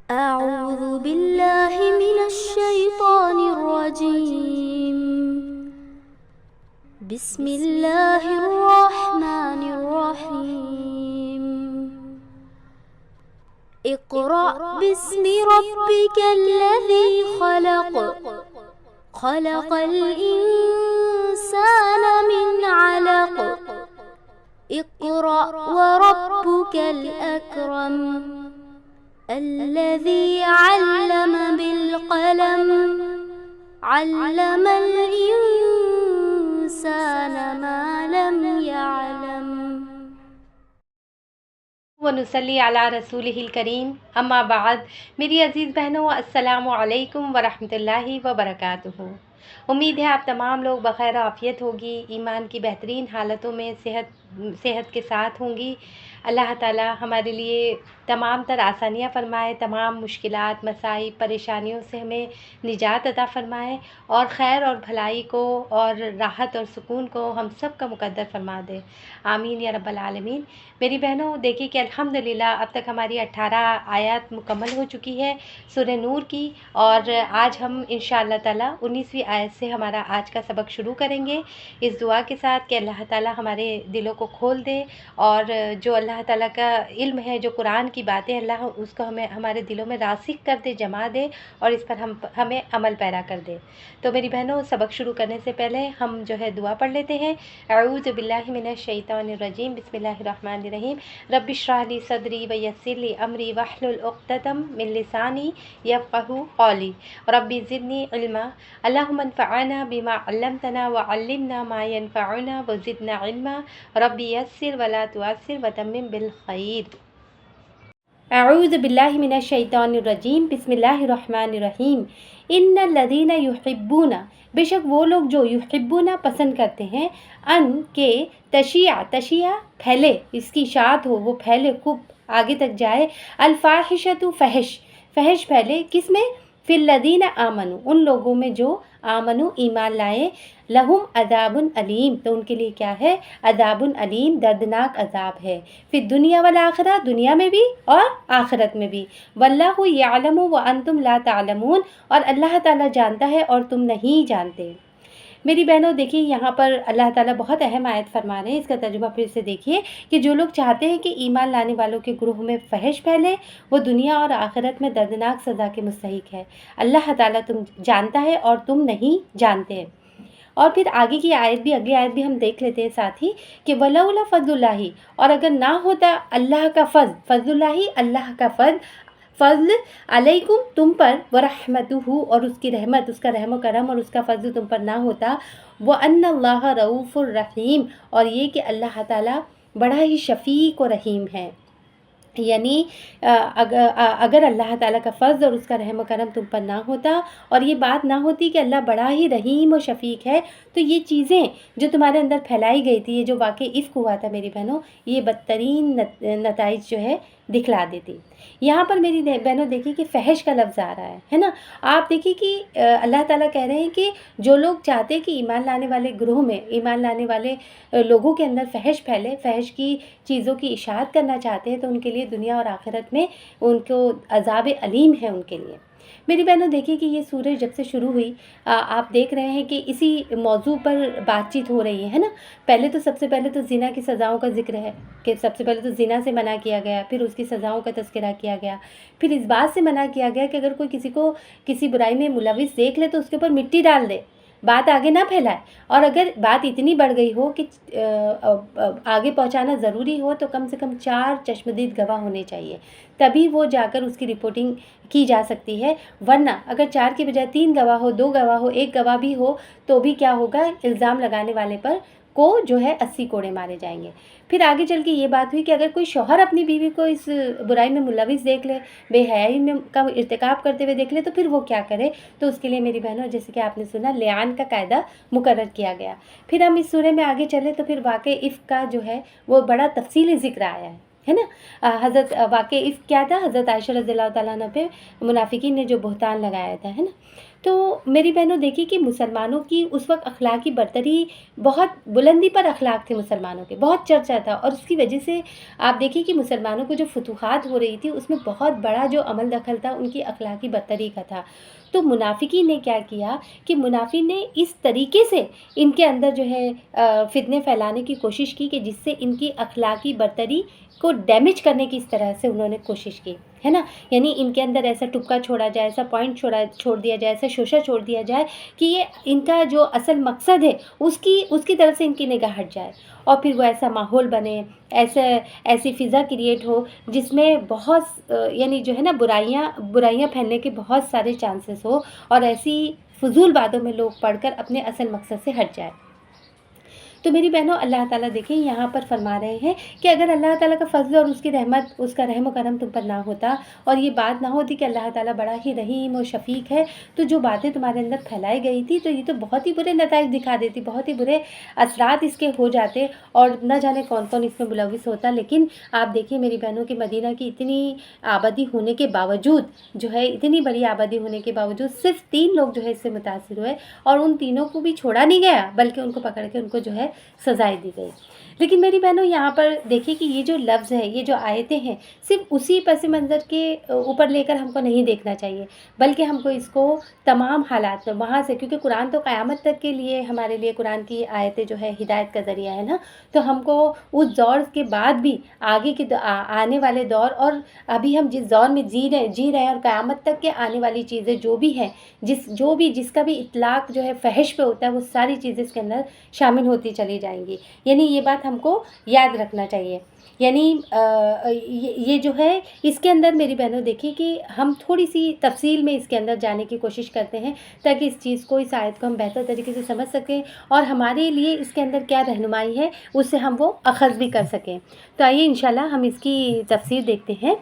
أعوذ بالله من الشيطان الرجيم. بسم الله الرحمن الرحيم. اقرأ باسم ربك الذي خلق. خلق الإنسان من علق. اقرأ وربك الأكرم. الذي علم بالقلم. علم الإنسان ما لم يعلم. ونصلی علی رسولہ الکریم، اما بعد، میری عزیز بہنوں، السلام علیکم ورحمۃ اللہ وبرکاتہ۔ امید ہے آپ تمام لوگ بخیر و عافیت ہوگی، ایمان کی بہترین حالتوں میں صحت کے ساتھ ہوں گی۔ اللہ تعالیٰ ہمارے لیے تمام تر آسانیاں فرمائے، تمام مشکلات، مسائل، پریشانیوں سے ہمیں نجات عطا فرمائے، اور خیر اور بھلائی کو اور راحت اور سکون کو ہم سب کا مقدر فرما دے، آمین یا رب العالمین۔ میری بہنوں، دیکھیے کہ الحمدللہ اب تک ہماری 18 آیات مکمل ہو چکی ہے سورہ نور کی، اور آج ہم انشاءاللہ تعالیٰ 19ویں آیت سے ہمارا آج کا سبق شروع کریں گے، اس دعا کے ساتھ کہ اللہ تعالیٰ ہمارے دلوں کو کھول دے، اور جو اللہ تعالیٰ کا علم ہے، جو قرآن کی باتیں، اللہ اس کو ہمارے دلوں میں راسخ کر دے، جما دے، اور اس پر ہمیں عمل پیرا کر دے۔ تو میری بہنوں، سبق شروع کرنے سے پہلے ہم جو ہے دعا پڑھ لیتے ہیں۔ اعوذ باللہ من الشیطان الرجیم، بسم اللہ الرحمن الرحیم۔ رب اشرح لی صدری ویسر لی امری واحلل عقدۃ من لسانی یفقہوا قولی رب زدنی علما۔ اللہم انفعنا بما علمتنا وعلمنا ما ينفعنا وزدنا علما رب یسر ولا تعسر وتمم بالخیر۔ اعوذ باللہ من الشیطان الرجیم، بسم اللہ الرحمن الرحیم۔ ان الذین یحبون، بے شک وہ لوگ جو یحبون پسند کرتے ہیں، ان کے تشیع پھیلے، اس کی اشاعت ہو، وہ پھیلے، خوب آگے تک جائے، الفاحشۃ فحش پھیلے، کس میں؟ فی الذین آمنوا، ان لوگوں میں جو آمنوا ایمان لائے، لہم عذاب علیم، تو ان کے لیے کیا ہے؟ عذاب علیم، دردناک عذاب ہے، فی الدنیا والآخرہ، دنیا میں بھی اور آخرت میں بھی، واللہ یعلم وانتم لا تعلمون، اور اللہ تعالیٰ جانتا ہے اور تم نہیں جانتے۔ میری بہنوں، دیکھیے یہاں پر اللہ تعالیٰ بہت اہم آیت فرما رہے ہیں، اس کا ترجمہ پھر سے دیکھیے کہ جو لوگ چاہتے ہیں کہ ایمان لانے والوں کے گروہ میں فحش پھیلے، وہ دنیا اور آخرت میں دردناک سزا کے مستحق ہے۔ اللہ تعالیٰ تم جانتا ہے اور تم نہیں جانتے۔ اور پھر آگے کی آیت بھی، اگلی آیت بھی ہم دیکھ لیتے ہیں ساتھ ہی، کہ وَلَوْلَا فَضْلُ اللَّهِ، اور اگر نہ ہوتا اللہ کا فضل اللہ، اللہ کا فضل علیکم، تم پر، ورحمتہ، اور اس کی رحمت، اس کا رحم و کرم اور اس کا فضل تم پر نہ ہوتا، وَأَنَّ اللَّهَ رَءُوفٌ رَحِيمٌ، اور یہ کہ اللہ تعالیٰ بڑا ہی شفیق و رحیم ہے۔ یعنی اگر اللہ تعالیٰ کا فضل اور اس کا رحم و کرم تم پر نہ ہوتا، اور یہ بات نہ ہوتی کہ اللہ بڑا ہی رحیم و شفیق ہے، تو یہ چیزیں جو تمہارے اندر پھیلائی گئی تھی، یہ جو واقع افک ہوا تھا میری بہنوں، یہ بدترین نتائج جو ہے دکھلا دیتی۔ یہاں پر میری بہنوں دیکھیے کہ فحش کا لفظ آ رہا ہے نا۔ آپ دیکھیے کہ اللہ تعالیٰ کہہ رہے ہیں کہ جو لوگ چاہتے ہیں کہ ایمان لانے والے گروہ میں، ایمان لانے والے لوگوں کے اندر فحش پھیلے، فحش کی چیزوں کی اشاعت کرنا چاہتے ہیں، تو ان کے لیے دنیا اور آخرت میں ان کو عذاب علیم ہے ان کے لیے۔ میری بہنوں دیکھیے کہ یہ سورج جب سے شروع ہوئی، آپ دیکھ رہے ہیں کہ اسی موضوع پر بات چیت ہو رہی ہے نا۔ پہلے تو سب سے پہلے تو زنا کی سزاؤں کا ذکر ہے، کہ سب سے پہلے تو زنا سے منع کیا گیا، پھر اس کی سزاؤں کا تذکرہ کیا گیا، پھر اس بات سے منع کیا گیا کہ اگر کوئی کسی کو کسی برائی میں ملوث دیکھ لے تو اس کے اوپر مٹی ڈال دے، بات آگے نہ پھیلائے، اور اگر بات اتنی بڑھ گئی ہو کہ آگے پہنچانا ضروری ہو تو کم سے کم 4 چشمدید گواہ ہونے چاہیے، تبھی وہ جا کر اس کی رپورٹنگ کی جا سکتی ہے، ورنہ اگر 4 کی بجائے 3 گواہ ہو، 2 گواہ ہو، 1 گواہ بھی ہو، تو بھی کیا ہوگا؟ الزام لگانے والے پر کو جو ہے 80 کوڑے مارے جائیں گے۔ پھر آگے چل کے یہ بات ہوئی کہ اگر کوئی شوہر اپنی بیوی کو اس برائی میں ملوث دیکھ لے، بے حیائی میں کا ارتکاب کرتے ہوئے دیکھ لے، تو پھر وہ کیا کرے؟ تو اس کے لیے میری بہنوں، جیسے کہ آپ نے سنا، لعان کا قاعدہ مقرر کیا گیا۔ پھر ہم اس سورے میں آگے چلے تو پھر واقع افک کا جو ہے وہ بڑا تفصیلی ذکر آیا ہے نا۔ حضرت واقع افک کیا تھا؟ حضرت عائشہ رضی اللہ تعالیٰ عنہ پہ منافقین نے جو بہتان لگایا تھا، ہے نا۔ تو میری بہنوں دیکھیے کہ مسلمانوں کی اس وقت اخلاقی برتری بہت بلندی پر اخلاق تھے مسلمانوں کے، بہت چرچا تھا، اور اس کی وجہ سے آپ دیکھیے کہ مسلمانوں کو جو فتوحات ہو رہی تھی اس میں بہت بڑا جو عمل دخل تھا ان کی اخلاقی برتری کا تھا۔ تو منافقین نے کیا کیا کہ منافق نے اس طریقے سے ان کے اندر جو ہے فتنے پھیلانے کی کوشش کی کہ جس سے ان کی اخلاقی برتری کو ڈیمیج کرنے کی اس طرح سے انہوں نے کوشش کی ہے نا، یعنی ان کے اندر ایسا ٹپکا چھوڑا جائے، ایسا پوائنٹ چھوڑ دیا جائے، ایسا شوشہ چھوڑ دیا جائے کہ یہ ان کا جو اصل مقصد ہے اس کی طرف سے ان کی نگاہ ہٹ جائے، اور پھر وہ ایسا ماحول بنے، ایسی فضا کریٹ ہو جس میں بہت یعنی جو ہے نا برائیاں پھیلنے کے بہت سارے چانسز ہو، اور ایسی فضول باتوں میں لوگ پڑھ کر اپنے اصل مقصد سے ہٹ جائے۔ تو میری بہنوں اللہ تعالیٰ دیکھیں یہاں پر فرما رہے ہیں کہ اگر اللہ تعالیٰ کا فضل اور اس کی رحمت، اس کا رحم و کرم تم پر نہ ہوتا، اور یہ بات نہ ہوتی کہ اللہ تعالیٰ بڑا ہی رحیم و شفیق ہے، تو جو باتیں تمہارے اندر پھیلائی گئی تھی تو یہ تو بہت ہی برے نتائج دکھا دیتی، بہت ہی برے اثرات اس کے ہو جاتے، اور نہ جانے کون کون اس میں ملوث ہوتا۔ لیکن آپ دیکھیے میری بہنوں کہ مدینہ کی اتنی آبادی ہونے کے باوجود جو ہے، اتنی بڑی آبادی ہونے کے باوجود صرف 3 لوگ جو ہے اس سے متاثر ہوئے، اور ان تینوں کو بھی چھوڑا نہیں گیا بلکہ ان کو پکڑ کے ان کو جو ہے سزائیں دی گئی۔ لیکن میری بہنوں یہاں پر دیکھیے کہ یہ جو لفظ ہے، یہ جو آیتیں ہیں، صرف اسی پس منظر کے اوپر لے کر ہم کو نہیں دیکھنا چاہیے، بلکہ ہم کو اس کو تمام حالات میں وہاں سے، کیونکہ قرآن تو قیامت تک کے لیے ہمارے لیے قرآن کی آیتیں جو ہے ہدایت کا ذریعہ ہے نا، تو ہم کو اس دور کے بعد بھی آگے کے آنے والے دور، اور ابھی ہم جس دور میں جی رہے ہیں، اور قیامت تک کے آنے والی چیزیں جو بھی ہیں، جس کا بھی اطلاق جو ہے فحش پہ ہوتا ہے، وہ ساری چیزیں اس کے اندر شامل ہوتی چلی جائیں گی۔ یعنی یہ بات ہم کو یاد رکھنا چاہیے۔ یعنی یہ جو ہے اس کے اندر میری بہنوں دیکھیے کہ ہم تھوڑی سی تفصیل میں اس کے اندر جانے کی کوشش کرتے ہیں تاکہ اس چیز کو، اس آیت کو ہم بہتر طریقے سے سمجھ سکیں، اور ہمارے لیے اس کے اندر کیا رہنمائی ہے اس سے ہم وہ اخذ بھی کر سکیں۔ تو آئیے انشاءاللہ ہم اس کی تفسیر دیکھتے ہیں۔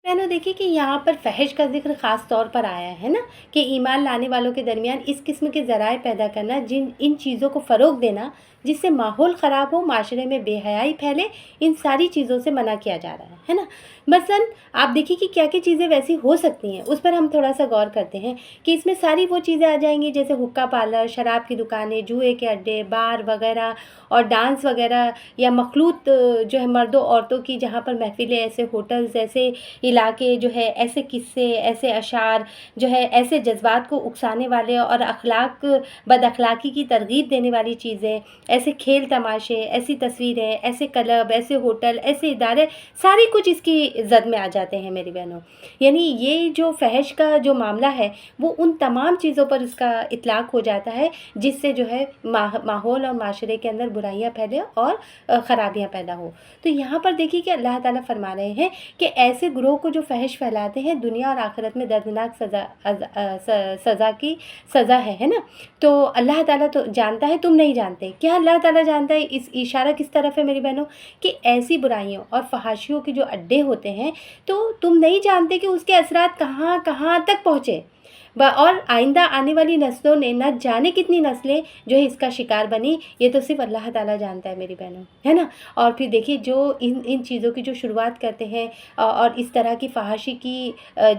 بہنوں دیکھیے کہ یہاں پر فحش کا ذکر خاص طور پر آیا ہے نا، کہ ایمان لانے والوں کے درمیان اس قسم کے ذرائع پیدا کرنا، ان چیزوں کو فروغ دینا جس سے ماحول خراب ہو، معاشرے میں بے حیائی پھیلے، ان ساری چیزوں سے منع کیا جا رہا ہے نا۔ مثلاً آپ دیکھیے کہ کیا چیزیں ویسی ہو سکتی ہیں، اس پر ہم تھوڑا سا غور کرتے ہیں کہ اس میں ساری وہ چیزیں آ جائیں گی جیسے حقہ پارلر، شراب کی دکانیں، جوئے کے اڈے، بار وغیرہ، اور ڈانس وغیرہ، یا مخلوط جو ہے مرد و عورتوں کی جہاں پر محفلیں، ایسے ہوٹلز، ایسے علاقے جو ہے، ایسے قصے، ایسے اشعار جو ہے، ایسے جذبات کو اکسانے والے اور بد اخلاقی کی ترغیب دینے والی چیزیں، ایسے کھیل تماشے، ایسی تصویریں، ایسے کلب، ایسے ہوٹل، ایسے ادارے، ساری کچھ اس کی زد میں آ جاتے ہیں میری بہنوں۔ یعنی یہ جو فحش کا جو معاملہ ہے وہ ان تمام چیزوں پر اس کا اطلاق ہو جاتا ہے جس سے جو ہے ماحول اور معاشرے کے اندر برائیاں پھیلے اور خرابیاں پیدا ہو۔ تو یہاں پر دیکھیے کہ اللہ تعالیٰ فرما رہے ہیں کہ ایسے گروہ کو جو فحش پھیلاتے ہیں دنیا اور آخرت میں دردناک سزا ہے نا۔ تو اللہ تعالیٰ تو جانتا ہے، تم نہیں جانتے کیا؟ اللہ تعالیٰ جانتا ہے۔ اس اشارہ کس طرف ہے میری بہنوں کہ ایسی برائیوں اور فحاشیوں کے جو اڈے ہوتے ہیں تو تم نہیں جانتے کہ اس کے اثرات کہاں کہاں تک پہنچے، اور آئندہ آنے والی نسلوں نے نہ جانے کتنی نسلیں جو ہے اس کا شکار بنی، یہ تو صرف اللہ تعالیٰ جانتا ہے میری بہنوں، ہے نا۔ اور پھر دیکھیے جو ان چیزوں کی جو شروعات کرتے ہیں اور اس طرح کی فحاشی کی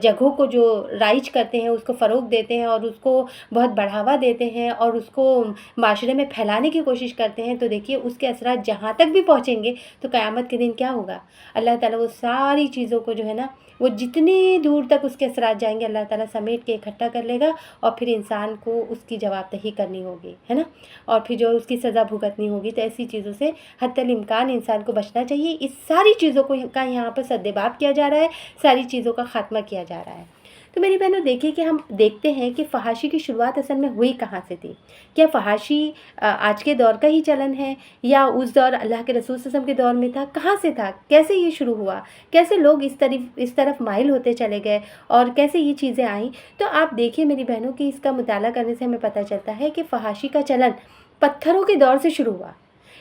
جگہوں کو جو رائج کرتے ہیں، اس کو فروغ دیتے ہیں اور اس کو بہت بڑھاوا دیتے ہیں اور اس کو معاشرے میں پھیلانے کی کوشش کرتے ہیں، تو دیکھیے اس کے اثرات جہاں تک بھی پہنچیں گے تو قیامت کے دن کیا ہوگا؟ اللہ تعالیٰ وہ ساری چیزوں کو جو ہے نا، وہ جتنی دور تک اس کے اثرات جائیں گے اللہ تعالیٰ سمیٹ کے اکٹھا کر لے گا، اور پھر انسان کو اس کی جواب دہی کرنی ہوگی، ہے نا، اور پھر جو اس کی سزا بھگتنی ہوگی۔ تو ایسی چیزوں سے حتی الامکان انسان کو بچنا چاہیے۔ اس ساری چیزوں کو کا یہاں پر سدباب کیا جا رہا ہے، ساری چیزوں کا خاتمہ کیا جا رہا ہے۔ تو میری بہنوں دیکھیے کہ ہم دیکھتے ہیں کہ فحاشی کی شروعات اصل میں ہوئی کہاں سے تھی۔ کیا فحاشی آج کے دور کا ہی چلن ہے یا اس دور اللہ کے رسول صلی اللہ علیہ وسلم کے دور میں تھا؟ کہاں سے تھا؟ کیسے یہ شروع ہوا؟ کیسے لوگ اس طرف مائل ہوتے چلے گئے اور کیسے یہ چیزیں آئیں؟ تو آپ دیکھیے میری بہنوں کہ اس کا مطالعہ کرنے سے ہمیں پتہ چلتا ہے کہ فحاشی کا چلن پتھروں کے دور سے شروع ہوا۔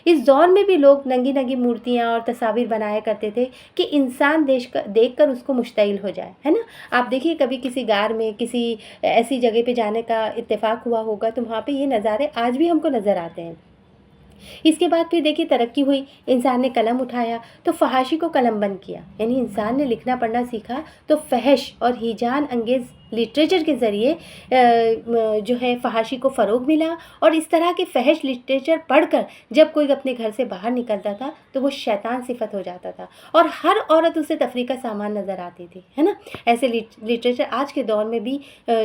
اس دور میں بھی لوگ ننگی مورتیاں اور تصاویر بنایا کرتے تھے کہ انسان دیکھ کر اس کو مشتعل ہو جائے، ہے نا۔ آپ دیکھیے کبھی کسی غار میں کسی ایسی جگہ پہ جانے کا اتفاق ہوا ہوگا تو وہاں پہ یہ نظارے آج بھی ہم کو نظر آتے ہیں۔ اس کے بعد پھر دیکھیے ترقی ہوئی، انسان نے قلم اٹھایا تو فحاشی کو قلم بند کیا، یعنی انسان نے لکھنا پڑھنا سیکھا تو فحش اور ہیجان انگیز لٹریچر کے ذریعے جو ہے فحاشی کو فروغ ملا، اور اس طرح کے فحش لٹریچر پڑھ کر جب کوئی اپنے گھر سے باہر نکلتا تھا تو وہ شیطان صفت ہو جاتا تھا، اور ہر عورت اسے تفریح کا سامان نظر آتی تھی، ہے نا۔ ایسے لٹریچر آج کے دور میں بھی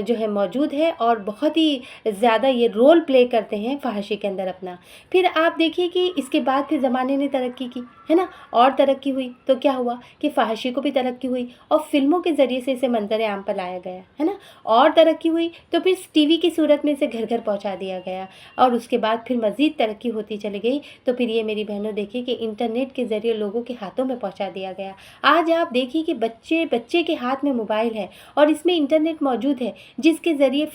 جو ہے موجود ہے، اور بہت ہی زیادہ یہ رول پلے کرتے ہیں فحاشی کے اندر اپنا۔ پھر آپ دیکھیے کہ اس کے بعد پھر زمانے نے ترقی کی، ہے نا، اور ترقی ہوئی تو کیا ہوا کہ فحاشی کو بھی ترقی ہوئی، اور فلموں کے ذریعے سے اسے منظر عام پر لایا گیا، ہے نا، اور ترقی ہوئی تو پھر ٹی وی کی صورت میں اسے گھر گھر پہنچا دیا گیا، اور اس کے بعد پھر مزید ترقی ہوتی چلی گئی تو پھر یہ میری بہنوں دیکھیے کہ انٹرنیٹ کے ذریعے لوگوں کے ہاتھوں میں پہنچا دیا گیا۔ آج آپ دیکھیے کہ بچے کے ہاتھ میں موبائل ہے، اور اس میں انٹرنیٹ موجود ہے، جس کے ذریعے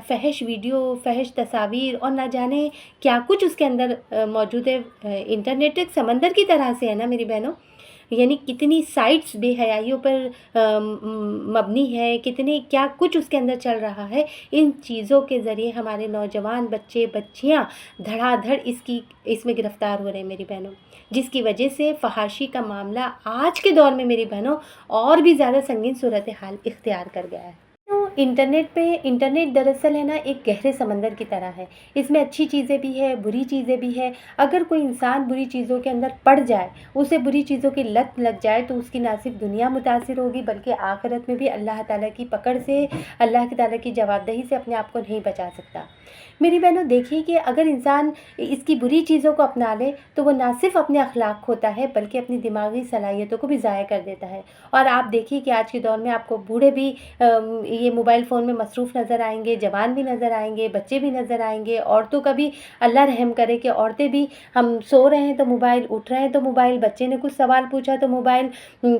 فحش ویڈیو، فحش تصاویر اور نہ جانے کیا کچھ اس کے اندر موجود ہے۔ انٹرنیٹ ایک سمندر کی طرح سے ہے نا میری بہنوں، یعنی کتنی سائٹس بے حیائیوں پر مبنی ہے، کتنے کیا کچھ اس کے اندر چل رہا ہے۔ ان چیزوں کے ذریعے ہمارے نوجوان بچے بچیاں دھڑا دھڑ اس میں گرفتار ہو رہے ہیں میری بہنوں، جس کی وجہ سے فحاشی کا معاملہ آج کے دور میں میری بہنوں اور بھی زیادہ سنگین صورتحال اختیار کر گیا ہے۔ تو انٹرنیٹ دراصل ہے نا ایک گہرے سمندر کی طرح ہے، اس میں اچھی چیزیں بھی ہے، بری چیزیں بھی ہے۔ اگر کوئی انسان بری چیزوں کے اندر پڑ جائے، اسے بری چیزوں کی لت لگ جائے، تو اس کی نہ صرف دنیا متاثر ہوگی بلکہ آخرت میں بھی اللہ تعالیٰ کی پکڑ سے، اللہ تعالیٰ کی جواب دہی سے اپنے آپ کو نہیں بچا سکتا۔ میری بہنوں دیکھیے کہ اگر انسان اس کی بری چیزوں کو اپنا لے تو وہ نہ صرف اپنے اخلاق کھوتا ہے بلکہ اپنی دماغی صلاحیتوں کو بھی ضائع کر دیتا ہے۔ اور آپ دیکھیے کہ آج کے دور میں آپ کو بوڑھے بھی یہ موبائل فون میں مصروف نظر آئیں گے، جوان بھی نظر آئیں گے، بچے بھی نظر آئیں گے، عورتوں کا بھی اللہ رحم کرے کہ عورتیں بھی، ہم سو رہے ہیں تو موبائل، اٹھ رہے ہیں تو موبائل، بچے نے کچھ سوال پوچھا تو موبائل،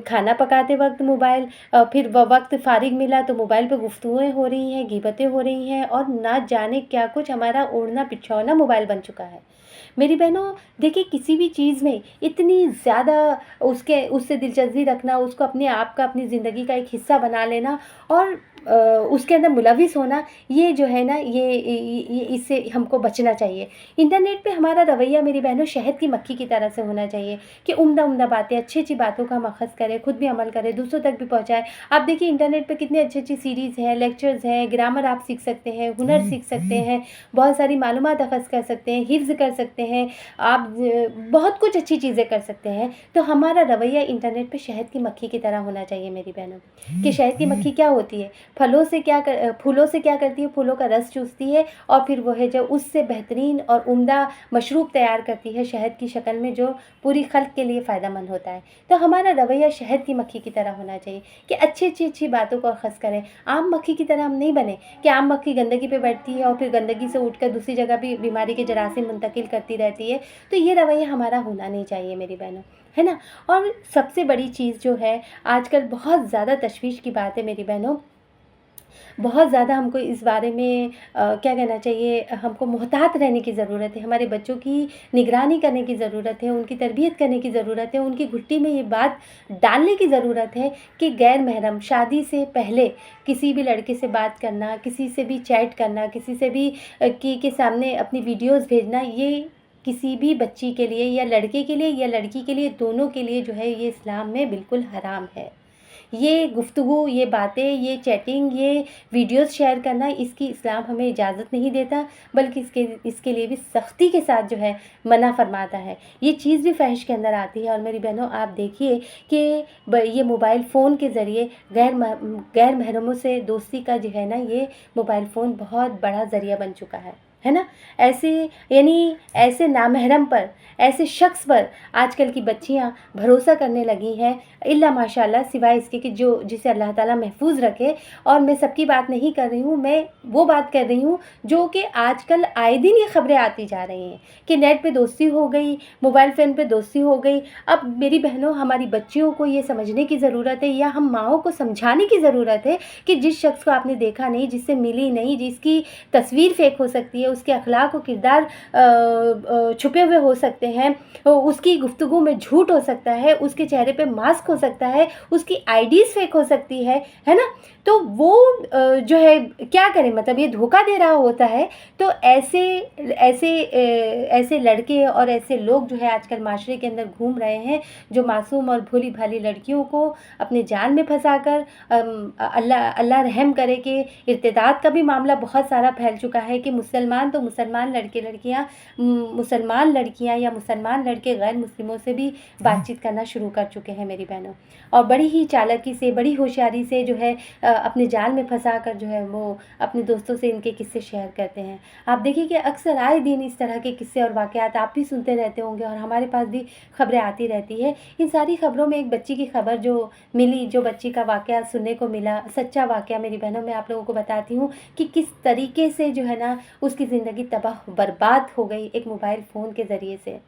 کھانا پکاتے وقت موبائل، پھر وقت فارغ ملا تو موبائل پہ گفتگویں ہو رہی ہیں، غیبتیں ہو رہی ہیں، اور نہ جانے کیا کچھ ہمارا اوڑھنا پچھونا موبائل بن چکا ہے۔ میری بہنوں دیکھیں کسی بھی چیز میں اتنی زیادہ اس سے دلچسپی رکھنا، اس کو اپنے آپ کا، اپنی زندگی کا ایک حصہ بنا لینا اور اس کے اندر ملوث ہونا، یہ جو ہے نا یہ اس سے ہم کو بچنا چاہیے۔ انٹرنیٹ پہ ہمارا رویہ میری بہنوں شہد کی مکھی کی طرح سے ہونا چاہیے کہ عمدہ باتیں، اچھی اچھی باتوں کا ہم اخذ کریں، خود بھی عمل کریں، دوسروں تک بھی پہنچائیں۔ آپ دیکھیے انٹرنیٹ پہ کتنی اچھی سیریز ہیں، لیکچرز ہیں، گرامر آپ سیکھ سکتے ہیں، ہنر سیکھ سکتے ہیں، بہت ساری معلومات اخذ کر سکتے ہیں، حفظ کر سکتے ہیں، آپ بہت کچھ اچھی چیزیں کر سکتے ہیں۔ تو ہمارا رویہ انٹرنیٹ پہ شہد کی مکھی کی طرح ہونا چاہیے میری بہنوں، کہ شہد کی مکھی کیا ہوتی ہے، پھولوں سے کیا کرتی ہے، پھولوں کا رس چوستی ہے، اور پھر وہ ہے جو اس سے بہترین اور عمدہ مشروب تیار کرتی ہے شہد کی شکل میں، جو پوری خلق کے لیے فائدہ مند ہوتا ہے۔ تو ہمارا رویہ شہد کی مکھی کی طرح ہونا چاہیے کہ اچھی باتوں کو اخذ کریں۔ عام مکھی کی طرح ہم نہیں بنے کہ عام مکھی گندگی پہ بیٹھتی ہے اور پھر گندگی سے اٹھ کر دوسری جگہ بھی بیماری کے جراثیم منتقل کرتی رہتی ہے۔ تو یہ رویہ ہمارا ہونا نہیں چاہیے میری بہنوں، ہے نا۔ اور سب سے بڑی چیز جو ہے آج کل بہت زیادہ تشویش کی بات ہے میری بہنوں، بہت زیادہ ہم کو اس بارے میں کیا کہنا چاہیے، ہم کو محتاط رہنے کی ضرورت ہے، ہمارے بچوں کی نگرانی کرنے کی ضرورت ہے، ان کی تربیت کرنے کی ضرورت ہے، ان کی گھٹی میں یہ بات ڈالنے کی ضرورت ہے کہ غیر محرم شادی سے پہلے کسی بھی لڑکے سے بات کرنا، کسی سے بھی چیٹ کرنا، کسی سے بھی کے سامنے اپنی ویڈیوز بھیجنا، یہ کسی بھی بچی کے لیے یا لڑکے کے لیے یا لڑکی کے لیے، دونوں کے لیے جو ہے یہ اسلام میں بالکل حرام ہے۔ یہ گفتگو، یہ باتیں، یہ چیٹنگ، یہ ویڈیوز شیئر کرنا، اس کی اسلام ہمیں اجازت نہیں دیتا، بلکہ اس کے لیے بھی سختی کے ساتھ جو ہے منع فرماتا ہے۔ یہ چیز بھی فحش کے اندر آتی ہے۔ اور میری بہنوں آپ دیکھیے کہ یہ موبائل فون کے ذریعے غیر محرموں سے دوستی کا جو ہے نا، یہ موبائل فون بہت بڑا ذریعہ بن چکا ہے نا۔ ایسے نامحرم پر، ایسے شخص پر آج کل کی بچیاں بھروسہ کرنے لگی ہیں، الا ماشاء اللہ، سوائے اس کے کہ جسے اللہ تعالیٰ محفوظ رکھے۔ اور میں سب کی بات نہیں کر رہی ہوں، میں وہ بات کر رہی ہوں جو کہ آج کل آئے دن یہ خبریں آتی جا رہی ہیں کہ نیٹ پہ دوستی ہو گئی، موبائل فون پہ دوستی ہو گئی۔ اب میری بہنوں ہماری بچیوں کو یہ سمجھنے کی ضرورت ہے، یا ہم ماؤں کو سمجھانے کی ضرورت ہے کہ جس شخص کو آپ نے دیکھا نہیں، جس سے ملی نہیں، جس کی تصویر فیک ہو سکتی ہے، اس کے اخلاق و کردار چھپے ہوئے ہو سکتے ہیں، اس کی گفتگو میں جھوٹ ہو سکتا ہے، اس کے چہرے پہ ماسک ہو سکتا ہے، اس کی آئی ڈیز فیک ہو سکتی ہے نا. تو وہ جو ہے کیا کریں، مطلب یہ دھوکہ دے رہا ہوتا ہے. تو ایسے لڑکے اور ایسے لوگ جو ہے آج کل معاشرے کے اندر گھوم رہے ہیں، جو معصوم اور بھولی بھالی لڑکیوں کو اپنے جال میں پھنسا کر اللہ رحم کرے کہ ارتداد کا بھی معاملہ بہت سارا پھیل چکا ہے کہ مسلمان تو مسلمان مسلمان لڑکیاں یا مسلمان لڑکے غیر مسلموں سے بھی بات چیت کرنا شروع کر چکے ہیں میری بہنوں، اور بڑی ہی چالاکی سے، بڑی ہوشیاری سے جو ہے اپنے جال میں پھنسا کر جو ہے وہ اپنے دوستوں سے ان کے قصے شیئر کرتے ہیں. آپ دیکھیں کہ اکثر آئے دن اس طرح کے قصے اور واقعات آپ بھی سنتے رہتے ہوں گے، اور ہمارے پاس بھی خبریں آتی رہتی ہے. ان ساری خبروں میں ایک بچی کی خبر جو ملی، جو بچی کا واقعہ سننے کو ملا، سچا واقعہ میری بہنوں، میں آپ لوگوں کو بتاتی ہوں کہ کس طریقے سے جو ہے نا اس کی زندگی تباہ برباد ہو گئی ایک موبائل فون کے ذریعے سے.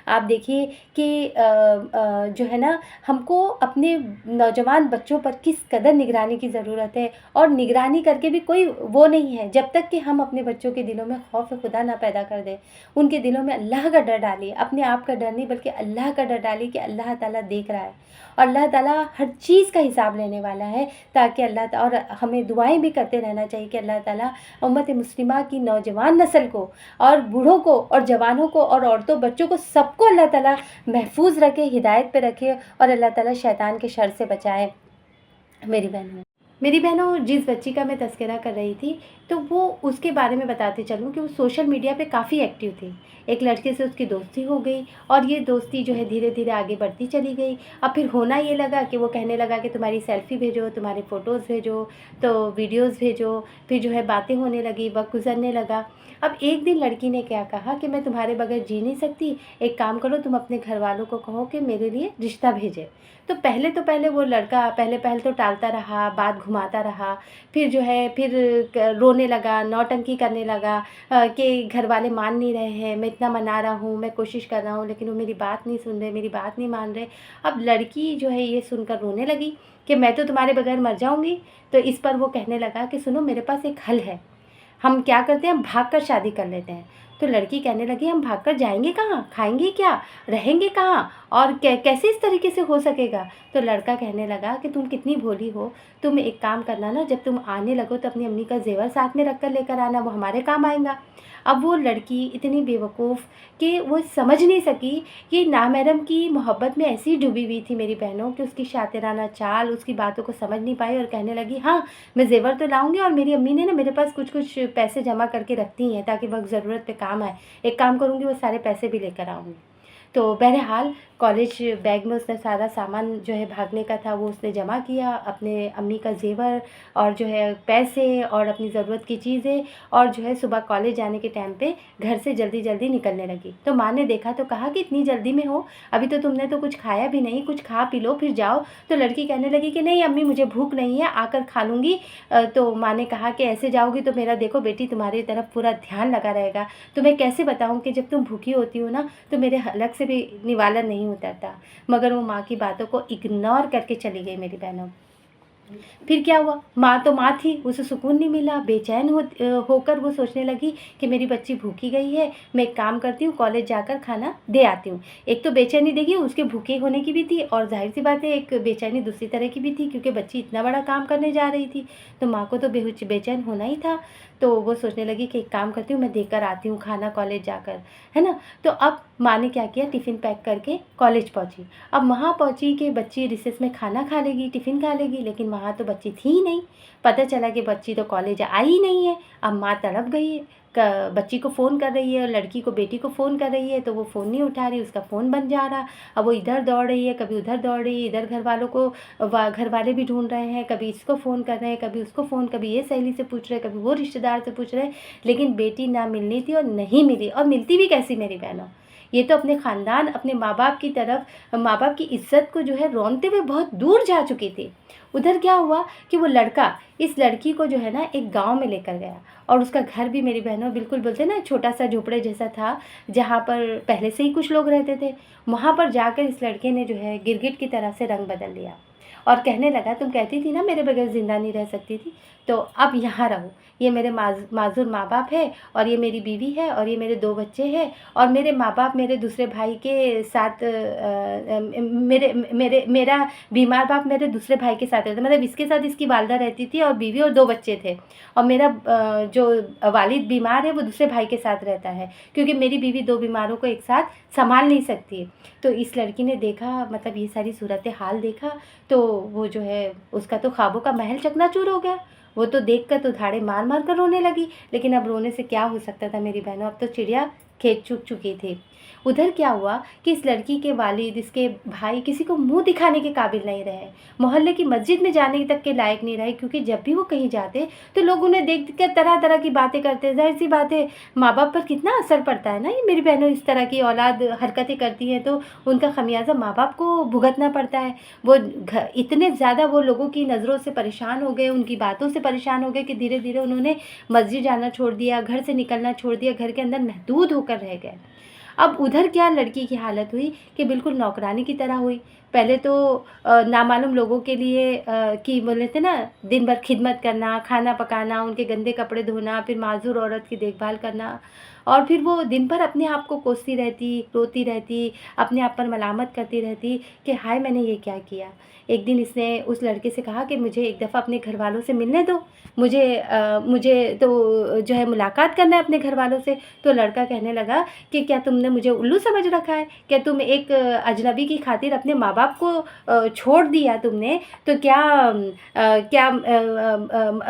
آپ دیکھیے کہ جو ہے نا ہم کو اپنے نوجوان بچوں پر کس قدر نگرانی کی ضرورت ہے، اور نگرانی کر کے بھی کوئی وہ نہیں ہے جب تک کہ ہم اپنے بچوں کے دلوں میں خوف خدا نہ پیدا کر دیں. ان کے دلوں میں اللہ کا ڈر ڈالیے، اپنے آپ کا ڈر نہیں بلکہ اللہ کا ڈر ڈالیے کہ اللہ تعالیٰ دیکھ رہا ہے اور اللہ تعالیٰ ہر چیز کا حساب لینے والا ہے. تاکہ اللہ تعالیٰ، اور ہمیں دعائیں بھی کرتے رہنا چاہیے کہ اللہ تعالیٰ امت مسلمہ کی نوجوان نسل کو اور بوڑھوں کو اور جوانوں کو اور عورتوں بچوں کو سب کو اللہ تعالیٰ محفوظ رکھے، ہدایت پہ رکھے، اور اللہ تعالیٰ شیطان کے شر سے بچائے. میری بہنوں، جس بچی کا میں تذکرہ کر رہی تھی تو وہ اس کے بارے میں بتاتے چلوں کہ وہ سوشل میڈیا پہ کافی ایکٹیو تھی. ایک لڑکے سے اس کی دوستی ہو گئی، اور یہ دوستی جو ہے دھیرے دھیرے آگے بڑھتی چلی گئی. اب پھر ہونا یہ لگا کہ وہ کہنے لگا کہ تمہاری سیلفی بھیجو، تمہارے فوٹوز بھیجو، تو ویڈیوز بھیجو. پھر جو ہے باتیں ہونے لگی، وقت گزرنے لگا. اب ایک دن لڑکی نے کیا کہا کہ میں تمہارے بغیر جی نہیں سکتی، ایک کام کرو، تم اپنے گھر والوں کو کہو کہ میرے لیے رشتہ بھیجے. تو پہلے وہ لڑکا پہلے تو ٹالتا رہا، بات گھماتا رہا. پھر جو ہے رونے لگا، نوٹنکی کرنے لگا کہ گھر والے مان نہیں رہے ہیں، میں اتنا منا رہا ہوں، میں کوشش کر رہا ہوں، لیکن وہ میری بات نہیں سن رہے، میری بات نہیں مان رہے. اب لڑکی جو ہے یہ سن کر رونے لگی کہ میں تو تمہارے بغیر مر جاؤں گی. تو اس پر وہ کہنے لگا کہ سنو، میرے پاس ایک حل ہے، ہم کیا کرتے ہیں، ہم بھاگ کر شادی کر لیتے ہیں. تو لڑکی کہنے لگی ہم بھاگ کر جائیں گے کہاں، کھائیں گے کیا، رہیں گے کہاں، اور کیسے اس طریقے سے ہو سکے گا. تو لڑکا کہنے لگا کہ تم کتنی بھولی ہو، تم ایک کام کرنا نا، جب تم آنے لگو تو اپنی امی کا زیور ساتھ میں رکھ کر لے کر آنا، وہ ہمارے کام آئے گا. اب وہ لڑکی اتنی بے وقوف کہ وہ سمجھ نہیں سکی کہ نامحرم کی محبت میں ایسی ڈوبی ہوئی تھی میری بہنوں کہ اس کی شاطرانہ چال، اس کی باتوں کو سمجھ نہیں پائی، اور کہنے لگی ہاں میں زیور تو لاؤں گی، اور میری امی نے نا میرے پاس کچھ پیسے جمع کر کے رکھتی ہیں تاکہ وقت ضرورت پہ کام آئے. ایک کام کروں گی، وہ سارے پیسے بھی لے کر آؤں گی. تو بہرحال کالج بیگ میں اس نے سارا سامان جو ہے بھاگنے کا تھا وہ اس نے جمع کیا، اپنے امی کا زیور اور جو ہے پیسے اور اپنی ضرورت کی چیزیں، اور جو ہے صبح کالج جانے کے ٹائم پہ گھر سے جلدی نکلنے لگی. تو ماں نے دیکھا تو کہا کہ اتنی جلدی میں ہو، ابھی تو تم نے تو کچھ کھایا بھی نہیں، کچھ کھا پی لو پھر جاؤ. تو لڑکی کہنے لگی کہ نہیں امی مجھے بھوک نہیں ہے، آ کر کھا لوں گی. تو ماں نے کہا کہ ایسے جاؤ گی تو میرا دیکھو بیٹی تمہاری طرف پورا دھیان لگا رہے گا، تو میں کیسے بتاؤں کہ جب تم بھوکی ہوتی ہو نا تو میرے حلق سے بھی نوالا نہیں ہوتا تھا. مگر وہ ماں کی باتوں کو اگنور کر کے چلی گئی میری بہنوں. پھر کیا ہوا، ماں تو ماں تھی، اسے سکون نہیں ملا. بے چین ہو کر وہ سوچنے لگی کہ میری بچی بھوکی گئی ہے، میں ایک کام کرتی ہوں کالج جا کر کھانا دے آتی ہوں. ایک تو بے چینی دیکھیے اس کے بھوکے ہونے کی بھی تھی، اور ظاہر سی بات ہے ایک بے چینی دوسری طرح کی بھی تھی کیونکہ بچی اتنا بڑا کام کرنے جا رہی تھی. تو ماں کو تو بے چین ہونا ہی تھا. تو وہ سوچنے لگی کہ ایک کام کرتی ہوں میں دے کر آتی ہوں کھانا کالج جا کر، ہے نا. تو اب ماں نے کیا کیا، ٹفن پیک کر کے کالج پہنچی. اب وہاں پہنچی کہ بچی ریسیس میں کھانا کھا لے گی، ٹفن کھا لے گی، لیکن وہاں تو بچی تھی ہی نہیں. پتہ چلا کہ بچی تو کالج آئی ہی نہیں ہے. اب ماں تڑپ گئی، بچی کو فون کر رہی ہے، لڑکی کو بیٹی کو فون کر رہی ہے تو وہ فون نہیں اٹھا رہی، اس کا فون بند جا رہا. اب وہ ادھر دوڑ رہی ہے، کبھی ادھر دوڑ رہی ہے، ادھر گھر والے بھی ڈھونڈ رہے ہیں، کبھی اس کو فون کر رہے ہیں، کبھی اس کو فون، کبھی یہ سہیلی سے پوچھ رہے، کبھی وہ رشتہ دار سے پوچھ رہے. لیکن بیٹی نہ ملنی تھی اور نہیں ملی، اور ملتی بھی کیسی میری بہنوں. یہ تو اپنے خاندان، اپنے ماں باپ کی طرف، ماں باپ کی عزت کو جو ہے رونتے ہوئے بہت دور جا چکی تھی. ادھر کیا ہوا کہ وہ لڑکا اس لڑکی کو جو ہے نا ایک گاؤں میں لے کر گیا، اور اس کا گھر بھی میری بہنوں بالکل بولتے نا چھوٹا سا جھوپڑے جیسا تھا جہاں پر پہلے سے ہی کچھ لوگ رہتے تھے. وہاں پر جا کر اس لڑکے نے جو ہے گرگٹ کی طرح سے رنگ بدل لیا، اور کہنے لگا تم کہتی تھی نا میرے بغیر زندہ نہیں رہ سکتی تھی، تو اب یہاں رہو، یہ میرے معذور ماں باپ ہے، اور یہ میری بیوی ہے، اور یہ میرے 2 بچے ہیں، اور میرے ماں باپ میرے دوسرے بھائی کے ساتھ میرا بیمار باپ میرے دوسرے بھائی کے ساتھ رہتا، مطلب اس کے ساتھ اس کی والدہ رہتی تھی اور بیوی اور 2 بچے تھے، اور میرا جو والد بیمار ہے وہ دوسرے بھائی کے ساتھ رہتا ہے، کیونکہ میری بیوی 2 بیماروں کو ایک ساتھ سنبھال نہیں سکتی۔ تو اس لڑکی نے دیکھا، مطلب یہ ساری صورتحال دیکھا، تو وہ جو ہے اس کا تو خوابوں کا محل چکنا چور ہو گیا، وہ تو دیکھ کر تو دھاڑے مار مار کر رونے لگی، لیکن اب رونے سے کیا ہو سکتا تھا میری بہنوں، اب تو چڑیا کھیت چگ چکی تھی۔ ادھر کیا ہوا کہ اس لڑکی کے والد، اس کے بھائی کسی کو منہ دکھانے کے قابل نہیں رہے، محلے کی مسجد میں جانے تک کے لائق نہیں رہے، کیونکہ جب بھی وہ کہیں جاتے تو لوگ انہیں دیکھ کر طرح طرح کی باتیں کرتے۔ ظاہر سی بات ہے ماں باپ پر کتنا اثر پڑتا ہے نا، یہ میری بہنوں اس طرح کی اولاد حرکتیں کرتی ہے تو ان کا خمیازہ ماں باپ کو بھگتنا پڑتا ہے۔ وہ اتنے زیادہ وہ لوگوں کی نظروں سے پریشان ہو گئے، ان کی باتوں سے پریشان ہو گئے کہ دھیرے دھیرے انہوں نے مسجد جانا چھوڑ دیا، گھر سے نکلنا چھوڑ دیا، گھر کے اندر محدود ہو کر رہ گئے۔ اب ادھر کیا لڑکی کی حالت ہوئی کہ بالکل نوکرانی کی طرح ہوئی۔ پہلے تو نامعلوم لوگوں کے لیے کی بولے تھے نا دن بھر خدمت کرنا، کھانا پکانا، ان کے گندے کپڑے دھونا، پھر معذور عورت کی دیکھ بھال کرنا، اور پھر وہ دن بھر اپنے آپ کو کوستی رہتی، روتی رہتی، اپنے آپ پر ملامت کرتی رہتی کہ ہائے میں نے یہ کیا کیا۔ ایک دن اس نے اس لڑکے سے کہا کہ مجھے ایک دفعہ اپنے گھر والوں سے ملنے دو، مجھے تو جو ہے ملاقات کرنا ہے اپنے گھر والوں سے۔ تو لڑکا کہنے لگا کہ کیا تم نے مجھے الو سمجھ رکھا ہے؟ کیا تم ایک اجنبی کی خاطر اپنے ماں باپ کو چھوڑ دیا تم نے؟ تو کیا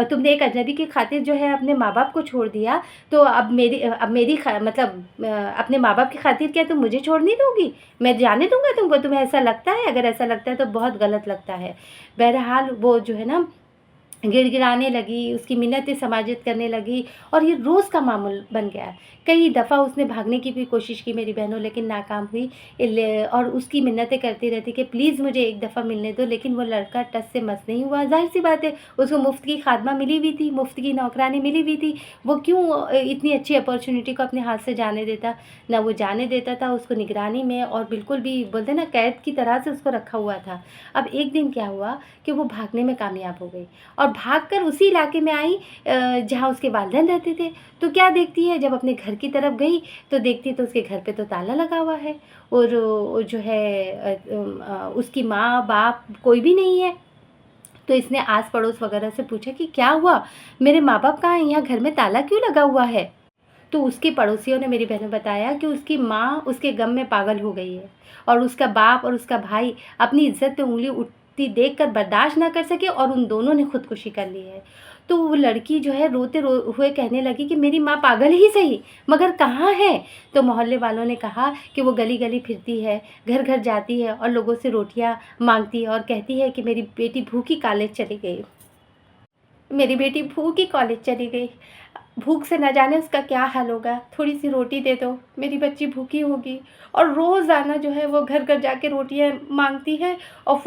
تم نے ایک اجنبی کی خاطر جو ہے اپنے ماں باپ کو چھوڑ دیا، تو اب میری مطلب اپنے ماں باپ کی خاطر کیا تم مجھے چھوڑ نہیں دو گی؟ میں جانے دوں گا تم کو؟ تمہیں ایسا لگتا ہے؟ اگر ایسا لگتا ہے تو بہت غلط لگتا ہے۔ بہرحال وہ جو ہے نا گڑ گڑانے لگی، اس کی منتیں سماجت کرنے لگی، اور یہ روز کا معمول بن گیا۔ کئی دفعہ اس نے بھاگنے کی بھی کوشش کی میری بہنوں، لیکن ناکام ہوئی، اور اس کی منتیں کرتی رہتی کہ پلیز مجھے ایک دفعہ ملنے دو، لیکن وہ لڑکا ٹس سے مس نہیں ہوا۔ ظاہر سی بات ہے اس کو مفت کی خادمہ ملی ہوئی تھی، مفت کی نوکرانی ملی ہوئی تھی، وہ کیوں اتنی اچھی اپارچونیٹی کو اپنے ہاتھ سے جانے دیتا؟ نہ وہ جانے دیتا تھا، اس کو نگرانی میں اور بالکل بھی بولتے نا قید کی طرح سے اس کو رکھا ہوا تھا۔ اب ایک دن کیا ہوا کہ وہ بھاگنے میں کامیاب ہو گئی، اور بھاگ کر اسی علاقے میں آئی جہاں اس کے والدین رہتے تھے۔ تو کیا دیکھتی ہے، جب اپنے گھر کی طرف گئی تو دیکھتی تو اس کے گھر پہ تو تالا لگا ہوا ہے، اور جو ہے اس کی ماں باپ کوئی بھی نہیں ہے۔ تو اس نے آس پڑوس وغیرہ سے پوچھا کہ کیا ہوا، میرے ماں باپ کہاں ہیں، یہاں گھر میں تالا کیوں لگا ہوا ہے؟ تو اس کے پڑوسیوں نے میری بہن بتایا کہ اس کی ماں اس کے غم میں پاگل ہو گئی ہے، اور اس کا باپ اور اس کا بھائی اپنی عزت پہ انگلی اٹھتی دیکھ کر برداشت نہ کر سکے، اور ان دونوں نے خودکشی کر لی ہے۔ تو وہ لڑکی جو ہے روتے ہوئے کہنے لگی کہ میری ماں پاگل ہی صحیح، مگر کہاں ہے؟ تو محلے والوں نے کہا کہ وہ گلی گلی پھرتی ہے، گھر گھر جاتی ہے، اور لوگوں سے روٹیاں مانگتی ہے، اور کہتی ہے کہ میری بیٹی بھوکی کالج چلی گئی، میری بیٹی بھوکی کالج چلی گئی، بھوک سے نہ جانے اس کا کیا حال ہوگا، تھوڑی سی روٹی دے دو، میری بچی بھوکی ہوگی۔ اور روزانہ جو ہے وہ گھر گھر جا کے روٹیاں مانگتی ہے، اور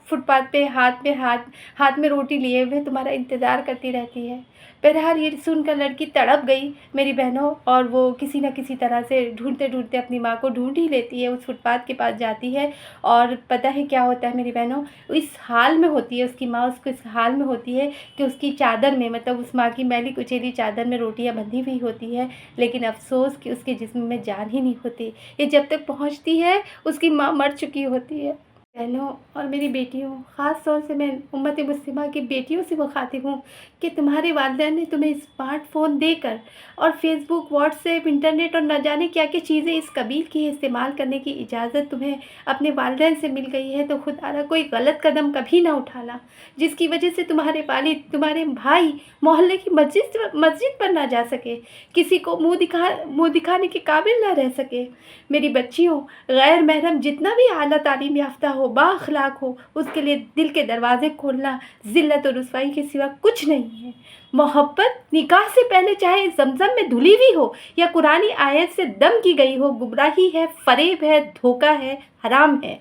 فٹ پاتھ پہ ہاتھ میں روٹی لیے ہوئے تمہارا انتظار کرتی رہتی ہے۔ بہرحال یہ سن کر لڑکی تڑپ گئی میری بہنوں، اور وہ کسی نہ کسی طرح سے ڈھونڈتے ڈھونڈتے اپنی ماں کو ڈھونڈ ہی لیتی ہے، اس فٹ پاتھ کے پاس جاتی ہے، اور پتہ ہے کیا ہوتا ہے میری بہنوں، اس حال میں ہوتی ہے اس کی ماں، اس کو اس حال میں ہوتی ہے کہ اس کی چادر میں، مطلب اس ماں کی میلی کچیلی چادر میں روٹیاں بندھی ہوئی ہوتی ہے، لیکن افسوس کہ اس کے جسم میں جان ہی نہیں ہوتی۔ یہ جب تک پہنچتی ہے اس کی ماں مر چکی ہوتی ہے۔ بہنوں اور میری بیٹیوں، خاص طور سے میں امت مسلمہ کی بیٹیوں سے مخاطب ہوں کہ تمہارے والدین نے تمہیں اسمارٹ فون دے کر اور فیس بک، واٹس ایپ، انٹرنیٹ اور نہ جانے کیا کیا چیزیں اس قبیل کی استعمال کرنے کی اجازت تمہیں اپنے والدین سے مل گئی ہے، تو خدا را کوئی غلط قدم کبھی نہ اٹھانا جس کی وجہ سے تمہارے والد، تمہارے بھائی محلے کی مسجد پر نہ جا سکے، کسی کو منہ دکھانے کے قابل نہ رہ سکے۔ میری بچیوں، غیر محرم جتنا بھی اعلیٰ تعلیم یافتہ ہو، با اخلاق ہو، اس کے لیے دل کے دروازے کھولنا ذلت و رسوائی کے سوا کچھ نہیں ہے۔ محبت نکاح سے پہلے چاہے زمزم میں دھلی ہوئی ہو یا قرآنی آیت سے دم کی گئی ہو، گمراہی ہے، فریب ہے، دھوکہ ہے، حرام ہے۔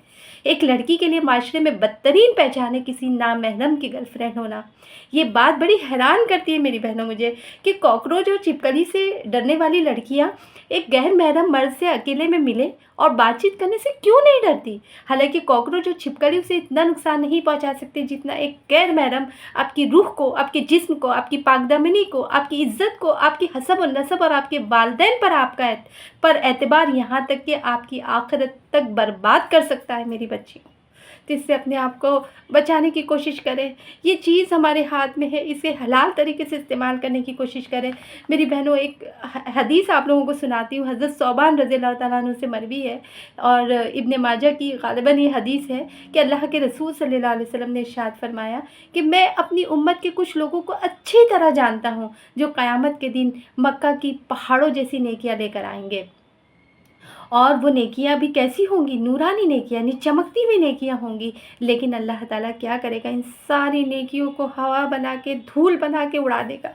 ایک لڑکی کے لیے معاشرے میں بدترین پہچان ہے کسی نامحرم کی گرل فرینڈ ہونا۔ یہ بات بڑی حیران کرتی ہے میری بہنوں مجھے کہ کاکروچ اور چھپکلی سے ڈرنے والی لڑکیاں ایک غیر محرم مرد سے اکیلے میں ملے اور بات چیت کرنے سے کیوں نہیں ڈرتی؟ حالانکہ کاکروچ اور چھپکلی اسے اتنا نقصان نہیں پہنچا سکتے جتنا ایک غیر محرم آپ کی روح کو، آپ کے جسم کو، آپ کی پاک دامنی کو، آپ کی عزت کو، آپ کی حسب و نسب اور آپ کے والدین پر آپ کا پر اعتبار، یہاں تک کہ آپ کی آخرت تک برباد کر سکتا ہے میری بچی کو۔ تو اس سے اپنے آپ کو بچانے کی کوشش کریں۔ یہ چیز ہمارے ہاتھ میں ہے، اسے حلال طریقے سے استعمال کرنے کی کوشش کریں۔ میری بہنوں، ایک حدیث آپ لوگوں کو سناتی ہوں، حضرت ثوبان رضی اللہ تعالیٰ عنہ سے مروی ہے اور ابن ماجہ کی غالباً یہ حدیث ہے کہ اللہ کے رسول صلی اللہ علیہ وسلم نے ارشاد فرمایا کہ میں اپنی امت کے کچھ لوگوں کو اچھی طرح جانتا ہوں جو قیامت کے دن مکہ کی پہاڑوں جیسی نیکیاں لے کر آئیں گے، اور وہ نیکیاں بھی کیسی ہوں گی؟ نورانی نیکیاں، یعنی چمکتی ہوئی نیکیاں ہوں گی، لیکن اللہ تعالیٰ کیا کرے گا؟ ان ساری نیکیوں کو ہوا بنا کے، دھول بنا کے اڑا دے گا۔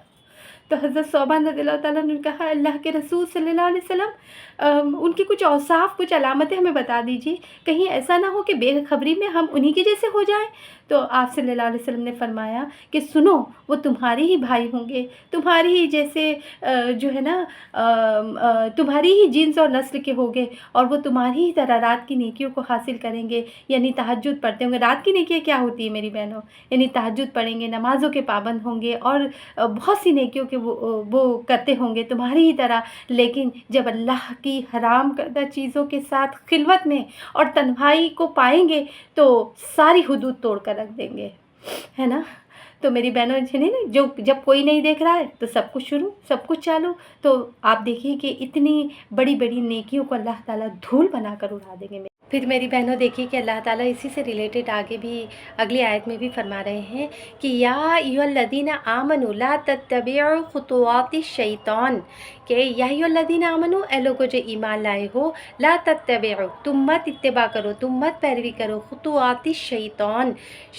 تو حضرت ثوبان رضی اللہ تعالیٰ نے کہا اللہ کے رسول صلی اللہ علیہ وسلم ان کی کچھ اوصاف، کچھ علامتیں ہمیں بتا دیجیے، کہیں ایسا نہ ہو کہ بے خبری میں ہم انہی کے جیسے ہو جائیں۔ تو آپ صلی اللہ علیہ وسلم نے فرمایا کہ سنو، وہ تمہاری ہی بھائی ہوں گے، تمہاری ہی جیسے جو ہے نا تمہاری ہی جنس اور نسل کے ہوں گے، اور وہ تمہاری ہی طرح رات کی نیکیوں کو حاصل کریں گے، یعنی تہجد پڑھتے ہوں گے۔ رات کی نیکیاں کیا ہوتی ہے میری بہنوں؟ یعنی تہجد پڑھیں گے، نمازوں کے پابند ہوں گے، اور بہت سی نیکیوں کے وہ کرتے ہوں گے تمہاری ہی طرح، لیکن جب اللہ کی حرام کردہ چیزوں کے ساتھ خلوت میں اور تنہائی کو پائیں گے تو ساری حدود توڑ کر رکھ دیں گے، ہے نا؟ تو میری بہنوں جو جب کوئی نہیں دیکھ رہا ہے تو سب کچھ شروع، سب کچھ چالو، تو آپ دیکھیے کہ اتنی بڑی بڑی نیکیوں کو اللہ تعالیٰ دھول بنا کر اڑا دیں گے۔ پھر میری بہنوں دیکھیے کہ اللہ تعالیٰ اسی سے ریلیٹڈ آگے بھی اگلی آیت میں بھی فرما رہے ہیں کہ یا ایھا الذین آمنوا لا تتبعوا خطوات الشیطان، کہ یا ایھا الذین آمنوا، اے لوگو جو ایمان لائے ہو، لا تتبعوا، تم مت اتباع کرو، تم مت پیروی کرو، خطوات الشیطان،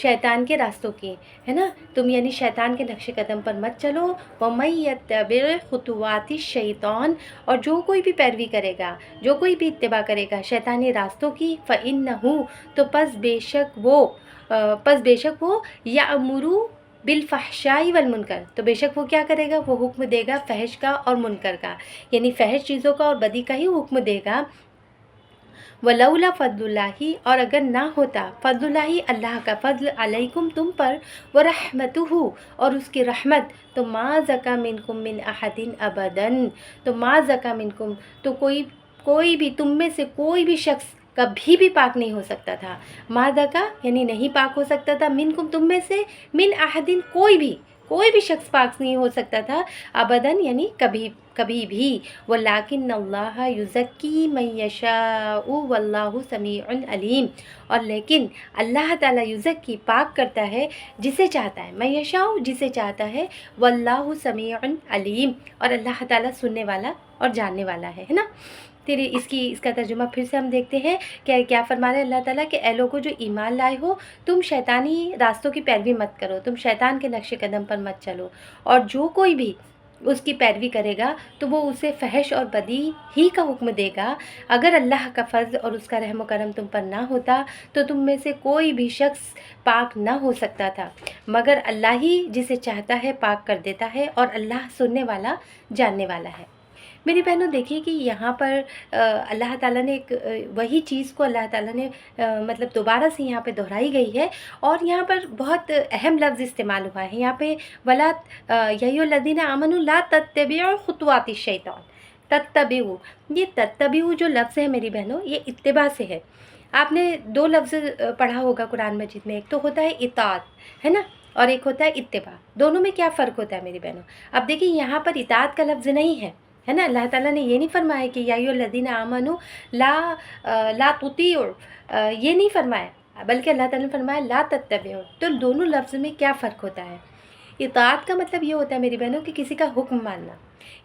شیطان کے راستوں کی، ہے نا؟ تم یعنی شیطان کے نقش قدم پر مت چلو۔ وَمَن يَتَّبِعْ خُطُوَاتِ الشَّيْطَانِ، اور جو کوئی بھی پیروی کرے گا، جو کوئی بھی اتباع کرے گا شیطانی راستوں کی، فَإِنَّهُ، تو پس بے شک وہ یأمر بالفحشاء والمنکر، تو بے شک وہ کیا کرے گا؟ وہ حکم دے گا فحش کا اور منکر کا، یعنی فحش چیزوں کا اور بدی کا ہی حکم دے گا۔ ولولا فضل اللہ، اور اگر نہ ہوتا فضل اللہ، اللہ کا فضل، علیکم تم پر، ورحمتہ، اور اس کی رحمت، تو ما زکا منکم من احد ابدا، تو ما زکا منکم، تو کوئی بھی تم میں سے کوئی بھی شخص کبھی بھی پاک نہیں ہو سکتا تھا۔ ما زکا یعنی نہیں پاک ہو سکتا تھا، منکم تم میں سے، من احد کوئی بھی شخص پاک نہیں ہو سکتا تھا، ابداً یعنی کبھی بھی۔ وَلَٰكِنَّ اللَّهَ يُزَكِّي مَن يَشَاءُ وَاللَّهُ سَمِيعٌ عَلِيمٌ، اور لیکن اللہ تعالیٰ یزکی پاک کرتا ہے جسے چاہتا ہے، من یشاء جسے چاہتا ہے، واللہ سمیع علیم، اور اللہ تعالیٰ سننے والا اور جاننے والا ہے نا؟ پھر اس کا ترجمہ پھر سے ہم دیکھتے ہیں کہ کیا فرما رہے اللہ تعالیٰ کہ اے لوگو جو ایمان لائے ہو، تم شیطانی راستوں کی پیروی مت کرو، تم شیطان کے نقش قدم پر مت چلو، اور جو کوئی بھی اس کی پیروی کرے گا تو وہ اسے فحش اور بدی ہی کا حکم دے گا۔ اگر اللہ کا فضل اور اس کا رحم و کرم تم پر نہ ہوتا تو تم میں سے کوئی بھی شخص پاک نہ ہو سکتا تھا، مگر اللہ ہی جسے چاہتا ہے پاک کر دیتا ہے، اور اللہ سننے والا جاننے والا ہے۔ میری بہنوں دیکھیے کہ یہاں پر اللہ تعالیٰ نے ایک وہی چیز کو اللہ تعالیٰ نے مطلب دوبارہ سے یہاں پہ دہرائی گئی ہے، اور یہاں پر بہت اہم لفظ استعمال ہوا ہے یہاں پہ، ولا یا ایھا الذین آمنوا لا تتبعوا خطوات الشیطان، تتبعوا، یہ تتبعوا جو لفظ ہے میری بہنوں یہ اتباع سے ہے۔ آپ نے دو لفظ پڑھا ہوگا قرآن مجید میں، ایک تو ہوتا ہے اطاعت، ہے نا، اور ایک ہوتا ہے اتباع۔ دونوں میں کیا فرق ہوتا ہے میری بہنوں؟ اب دیکھیں یہاں پر اطاعت کا لفظ نہیں ہے نا، اللہ تعالیٰ نے یہ نہیں فرمایا کہ یا ایھا الذین آمنوا لا تطیعوا، یہ نہیں فرمایا، بلکہ اللہ تعالیٰ نے فرمایا لا تتبعوا۔ تو دونوں لفظ میں کیا فرق ہوتا ہے؟ اطاعت کا مطلب یہ ہوتا ہے میری بہنوں کہ کسی کا حکم ماننا۔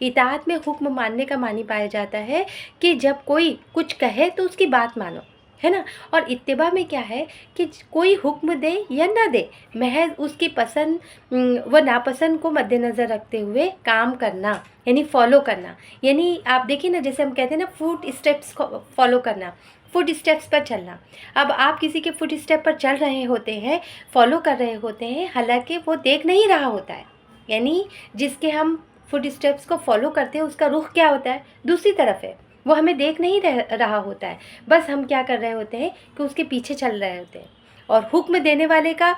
اطاعت میں حکم ماننے کا معنی پایا جاتا ہے کہ جب کوئی کچھ کہے تو اس کی بات مانو، ہے نا، اور اتباع میں کیا ہے کہ کوئی حکم دے یا نہ دے، محض اس کی پسند و ناپسند کو مد نظر رکھتے ہوئے کام کرنا، یعنی فالو کرنا۔ یعنی آپ دیکھیں نا، جیسے ہم کہتے ہیں نا فوٹ اسٹیپس فالو کرنا، فٹ اسٹیپس پر چلنا. اب آپ کسی کے فٹ اسٹیپ پر چل رہے ہوتے ہیں، فالو کر رہے ہوتے ہیں، حالانکہ وہ دیکھ نہیں رہا ہوتا ہے. یعنی جس کے ہم فٹ اسٹیپس کو فالو کرتے ہیں اس کا رخ کیا ہوتا ہے؟ دوسری طرف ہے. وہ ہمیں دیکھ نہیں رہا ہوتا ہے. بس ہم کیا کر رہے ہوتے ہیں کہ اس کے پیچھے چل رہے ہوتے ہیں. اور حکم دینے والے کا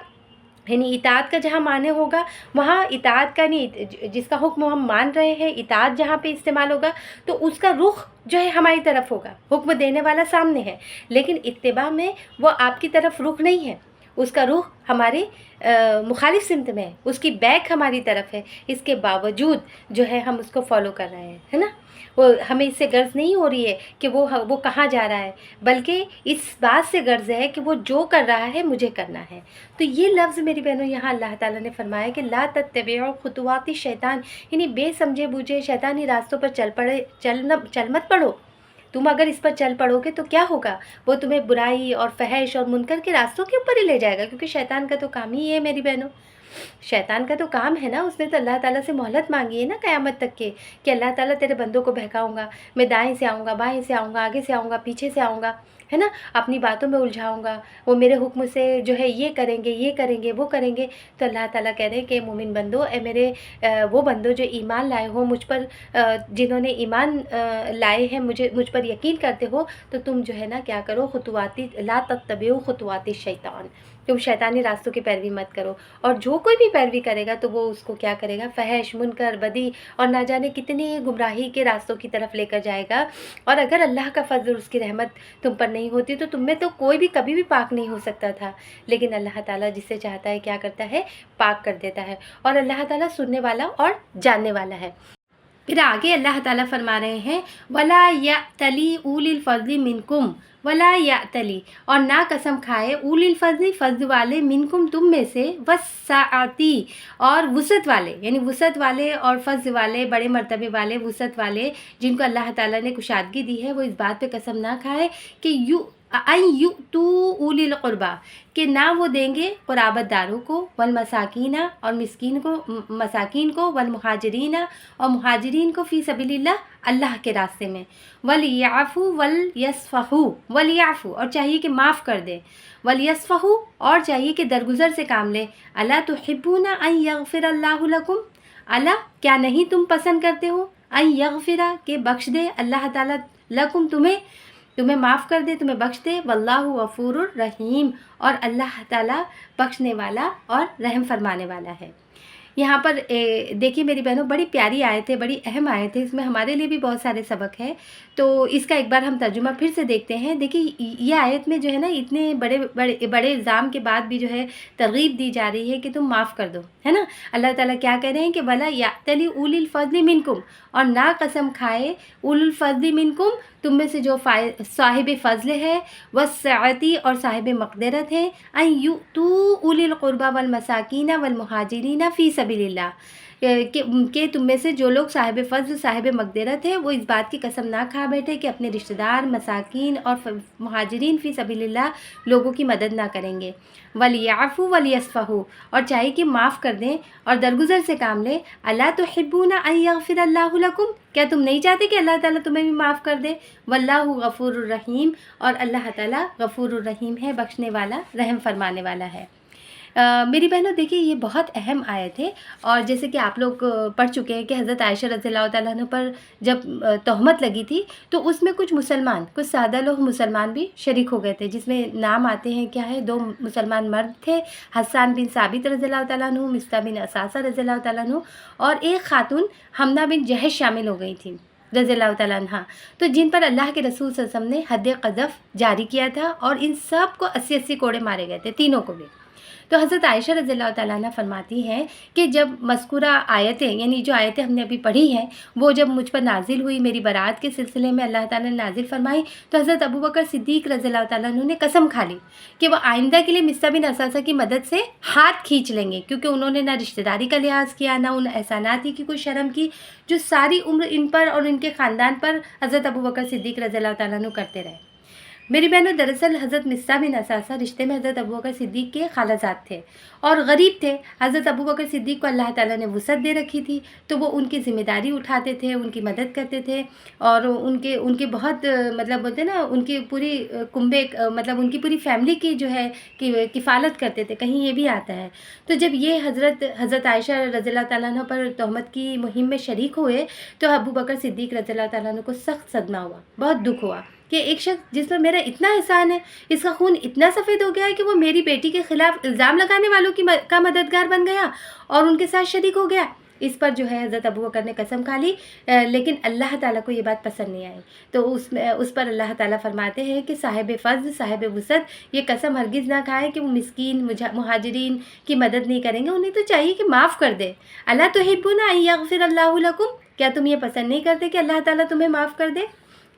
یعنی اطاعت کا جہاں معنی ہوگا وہاں اطاعت کا نہیں، جس کا حکم ہم مان رہے ہیں اطاعت جہاں پہ استعمال ہوگا تو اس کا رخ جو ہے ہماری طرف ہوگا. حکم دینے والا سامنے ہے لیکن اتباع میں وہ آپ کی طرف رخ نہیں ہے، اس کا رخ ہمارے مخالف سمت میں ہے، اس کی بیک ہماری طرف ہے. اس کے باوجود جو ہے ہم اس کو فالو کر رہے ہیں، ہے نا. وہ ہمیں اس سے غرض نہیں ہو رہی ہے کہ وہ کہاں جا رہا ہے، بلکہ اس بات سے غرض ہے کہ وہ جو کر رہا ہے مجھے کرنا ہے. تو یہ لفظ میری بہنوں یہاں اللہ تعالیٰ نے فرمایا کہ لا تتبعوا خطوات الشیطان، یعنی بے سمجھے بوجھے شیطانی راستوں پر چل مت پڑو. تم اگر اس پر چل پڑو گے تو کیا ہوگا؟ وہ تمہیں برائی اور فحش اور منکر کے راستوں کے اوپر ہی لے جائے گا، کیونکہ شیطان کا تو کام ہی ہے میری بہنوں. شیطان کا تو کام ہے نا، اس نے تو اللہ تعالیٰ سے مہلت مانگی ہے نا قیامت تک کے کہ اللہ تعالیٰ تیرے بندوں کو بہکاؤں گا، میں دائیں سے آؤں گا، بائیں سے آؤں گا، آگے سے آؤں گا، پیچھے سے آؤں گا، ہے نا، اپنی باتوں میں الجھاؤں گا. وہ میرے حکم سے جو ہے یہ کریں گے وہ کریں گے. تو اللہ تعالیٰ کہہ رہے ہیں کہ مومن بندو، اے میرے وہ بندو جو ایمان لائے ہو مجھ پر، جنہوں نے ایمان لائے ہیں مجھ پر یقین کرتے ہو، تو تم جو ہے نا کیا کرو، لا تتبعوا خطوات الشیطان، تم شیطانی راستوں کی پیروی مت کرو. اور جو کوئی بھی پیروی کرے گا تو وہ اس کو کیا کرے گا؟ فحش، منکر، بدی اور نہ جانے کتنی گمراہی کے راستوں کی طرف لے کر جائے گا. اور اگر اللہ کا فضل اور اس کی رحمت تم پر نہیں ہوتی تو تم میں تو کوئی بھی کبھی بھی پاک نہیں ہو سکتا تھا. لیکن اللہ تعالیٰ جس سے چاہتا ہے کیا کرتا ہے؟ پاک کر دیتا ہے. اور اللہ تعالیٰ سننے والا اور جاننے والا ہے. پھر آگے اللہ تعالیٰ فرما رہے ہیں وَلَا يَأْتَلِ أُولِي الْفَضْلِ مِنْكُمْ، وَلَا يَأْتَلِ، اور نہ قسم کھائے، اولی الفضل، فضل والے، منکم تم میں سے، وسعتی، اور وسعت والے، یعنی وسعت والے اور فضل والے، بڑے مرتبے والے، وسعت والے جن کو اللہ تعالیٰ نے کشادگی دی ہے، وہ اس بات پہ قسم نہ کھائے کہ یؤتوا اولی القربا، کہ نہ وہ دیں گے قرابت داروں کو، والمساکین، اور مساکین کو، والمہاجرین، اور مہاجرین کو، فی سبیل اللہ، اللہ کے راستے میں، ولیعفوا ولیصفحوا، ولیعفوا، اور چاہیے کہ معاف کر دے، ولیصفحوا، اور چاہیے کہ درگزر سے کام لے. الا تحبون ان یغفر اللہ لکم، الا کیا نہیں تم پسند کرتے ہو، ان یغفر، کہ بخش دے اللہ تعالیٰ، لکم تمہیں معاف کر دے، تمہیں بخش دے. واللہ غفور الرحیم، اور اللہ تعالیٰ بخشنے والا اور رحم فرمانے والا ہے. یہاں پر دیکھیے میری بہنوں، بڑی پیاری آیت ہے، بڑی اہم آیت ہے، اس میں ہمارے لیے بھی بہت سارے سبق ہے. تو اس کا ایک بار ہم ترجمہ پھر سے دیکھتے ہیں. دیکھیے یہ آیت میں جو ہے نا اتنے بڑے الزام کے بعد بھی جو ہے ترغیب دی جا رہی ہے کہ تم معاف کر دو، ہے نا. اللہ تعالیٰ کیا کہہ رہے ہیں کہ وَلَا يَأْتَلِ أُولِي الْفَضْلِ مِنْكُمْ، اور نہ قسم کھائے اول الفضل منکم، تم میں سے جو صاحب فضل ہے، وسعتی، اور صاحب مقدرت ہے، ان یؤتوا اولی القربى والمساکین والمہاجرین فی سبیل اللہ، کہ تم میں سے جو لوگ صاحب فضل، صاحب مقدرت ہے، وہ اس بات کی قسم نہ کھا بیٹھے کہ اپنے رشتہ دار، مساکین اور مہاجرین فی سبیل اللہ لوگوں کی مدد نہ کریں گے. ولیعفوا ولیصفحوا، اور چاہیے کہ معاف کر دیں اور درگزر سے کام لیں. الا تحبون ان یغفر اللہ لکم، کیا تم نہیں چاہتے کہ اللہ تعالیٰ تمہیں بھی معاف کر دے. واللہ غفور الرحیم، اور اللہ تعالیٰ غفور الرحیم ہے، بخشنے والا، رحم فرمانے والا ہے. میری بہنوں دیکھیے یہ بہت اہم آیت ہے. اور جیسے کہ آپ لوگ پڑھ چکے ہیں کہ حضرت عائشہ رضی اللہ تعالیٰ عنہ پر جب تہمت لگی تھی تو اس میں کچھ سادہ لوگ مسلمان بھی شریک ہو گئے تھے، جس میں نام آتے ہیں کیا ہے، 2 مسلمان مرد تھے، حسان بن ثابت رضی اللہ تعالیٰ عنہ، مصطح بن اساسہ رضی اللہ تعالیٰ عنہ، اور ایک خاتون حمنہ بن جہش شامل ہو گئی تھی رضی اللہ تعالیٰ عنہ، تو جن پر اللہ کے رسول صلی اللہ علیہ وسلم نے حد قذف جاری کیا تھا، اور ان سب کو 80 کوڑے مارے گئے تھے، تینوں کو بھی. تو حضرت عائشہ رضی اللہ تعالیٰ عنہ فرماتی ہیں کہ جب مذکورہ آیتیں، یعنی جو آیتیں ہم نے ابھی پڑھی ہیں، وہ جب مجھ پر نازل ہوئی، میری برات کے سلسلے میں اللہ تعالیٰ نے نازل فرمائی، تو حضرت ابوبکر صدیق رضی اللہ تعالیٰ عنہ نے قسم کھا لی کہ وہ آئندہ کے لیے مصطح بن اساسہ کی مدد سے ہاتھ کھینچ لیں گے، کیونکہ انہوں نے نہ رشتہ داری کا لحاظ کیا، نہ ان احسانات کی کوئی شرم کی جو ساری عمر ان پر اور ان کے خاندان پر حضرت ابوبکر صدیق رضی اللہ تعالیٰ عنہ کرتے رہے. میری بہنوں، دراصل حضرت مصعب بن اساسہ رشتے میں حضرت ابوبکر صدیق کے خالہ تھے اور غریب تھے۔ حضرت ابوبکر صدیق کو اللہ تعالیٰ نے وسعت دے رکھی تھی، تو وہ ان کی ذمہ داری اٹھاتے تھے، ان کی مدد کرتے تھے اور ان کے بہت مطلب ہوتے نا، ان کی پوری کنبے مطلب ان کی پوری فیملی کی جو ہے کفالت کرتے تھے، کہیں یہ بھی آتا ہے۔ تو جب یہ حضرت عائشہ رضی اللہ تعالیٰ عنہ پر تہمت کی مہم میں شریک ہوئے تو ابوبکر صدیق رضی اللہ تعالیٰ عنہ کو سخت صدمہ ہوا، بہت دکھ ہوا کہ ایک شخص جس پر میرا اتنا احسان ہے، اس کا خون اتنا سفید ہو گیا ہے کہ وہ میری بیٹی کے خلاف الزام لگانے والوں کا مددگار بن گیا اور ان کے ساتھ شریک ہو گیا۔ اس پر جو ہے حضرت ابوبکر نے قسم کھا لی، لیکن اللہ تعالیٰ کو یہ بات پسند نہیں آئی، تو اس پر اللہ تعالیٰ فرماتے ہیں کہ صاحب فضل، صاحب وسعت یہ قسم ہرگز نہ کھائے کہ وہ مسکین مہاجرین کی مدد نہیں کریں گے، انہیں تو چاہیے کہ معاف کر دے۔ اللہ تحبون ان یغفر اللہ لکم، کیا تم یہ پسند نہیں کرتے کہ اللہ تعالیٰ تمہیں معاف کر دے،